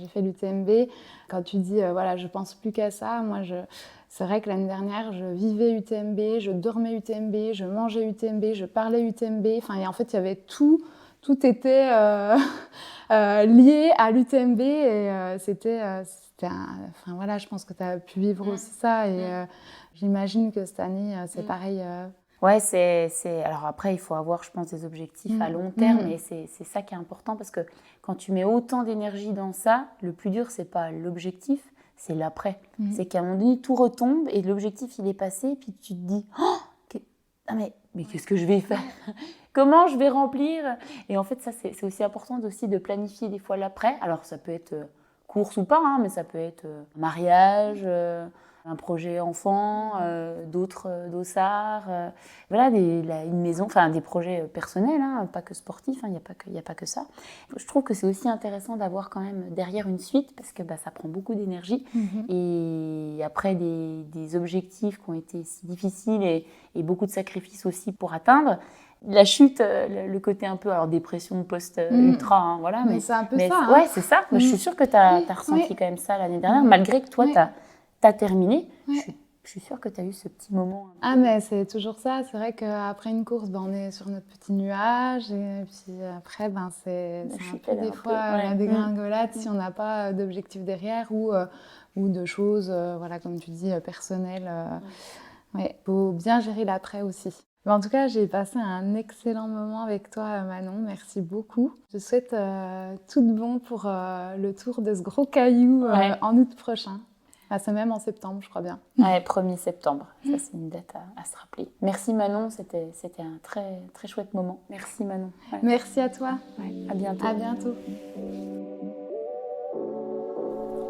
S2: fait l'UTMB, quand tu dis je pense plus qu'à ça. Moi, c'est vrai que l'année dernière, je vivais UTMB, je dormais UTMB, je mangeais UTMB, je parlais UTMB. Et en fait, il y avait tout était lié à l'UTMB et je pense que tu as pu vivre aussi ça et j'imagine que cette année, c'est pareil.
S1: Ouais, alors après, il faut avoir, je pense, des objectifs à long terme et c'est ça qui est important parce que quand tu mets autant d'énergie dans ça, le plus dur, c'est pas l'objectif, c'est l'après. C'est qu'à un moment donné, tout retombe et l'objectif, il est passé et puis tu te dis mais qu'est-ce que je vais faire ? Comment je vais remplir ? Et en fait, ça, c'est aussi important aussi de planifier des fois l'après. Alors, ça peut être course ou pas, mais ça peut être mariage, un projet enfant, d'autres dossards, une maison, des projets personnels, pas que sportifs, il n'y a pas que ça. Je trouve que c'est aussi intéressant d'avoir quand même derrière une suite parce que ça prend beaucoup d'énergie et après des objectifs qui ont été si difficiles et beaucoup de sacrifices aussi pour atteindre, La chute, le côté un peu, alors dépression post-ultra, hein, voilà.
S2: Mais c'est un peu
S1: mais
S2: ça. Hein.
S1: Ouais, c'est ça. Je suis sûre que tu as ressenti quand même ça l'année dernière, malgré que toi, tu as terminé. Je suis sûre que tu as eu ce petit moment.
S2: Ah, mais c'est toujours ça. C'est vrai qu'après une course, on est sur notre petit nuage. Et puis après, c'est un peu des fois la dégringolade si on n'a pas d'objectif derrière ou de choses, voilà, comme tu dis, personnelles. Faut bien gérer l'après aussi. Mais en tout cas, j'ai passé un excellent moment avec toi, Manon. Merci beaucoup. Je te souhaite tout de bon pour le tour de ce gros caillou en août prochain. C'est même en septembre, je crois bien.
S1: Ouais, 1er septembre. Ça, c'est une date à se rappeler. Merci Manon, c'était un très, très chouette moment. Merci Manon. Ouais.
S2: Merci à toi.
S1: À bientôt.
S2: À bientôt.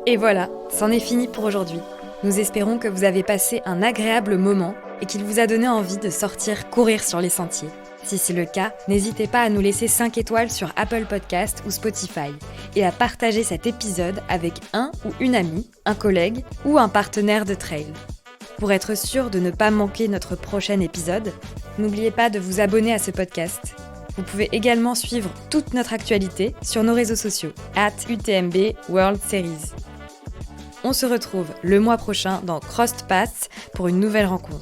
S3: Et voilà, c'en est fini pour aujourd'hui. Nous espérons que vous avez passé un agréable moment et qu'il vous a donné envie de sortir courir sur les sentiers. Si c'est le cas, n'hésitez pas à nous laisser 5 étoiles sur Apple Podcast ou Spotify et à partager cet épisode avec un ou une amie, un collègue ou un partenaire de trail. Pour être sûr de ne pas manquer notre prochain épisode, n'oubliez pas de vous abonner à ce podcast. Vous pouvez également suivre toute notre actualité sur nos réseaux sociaux @UTMB World Series. On se retrouve le mois prochain dans Crossed Paths pour une nouvelle rencontre.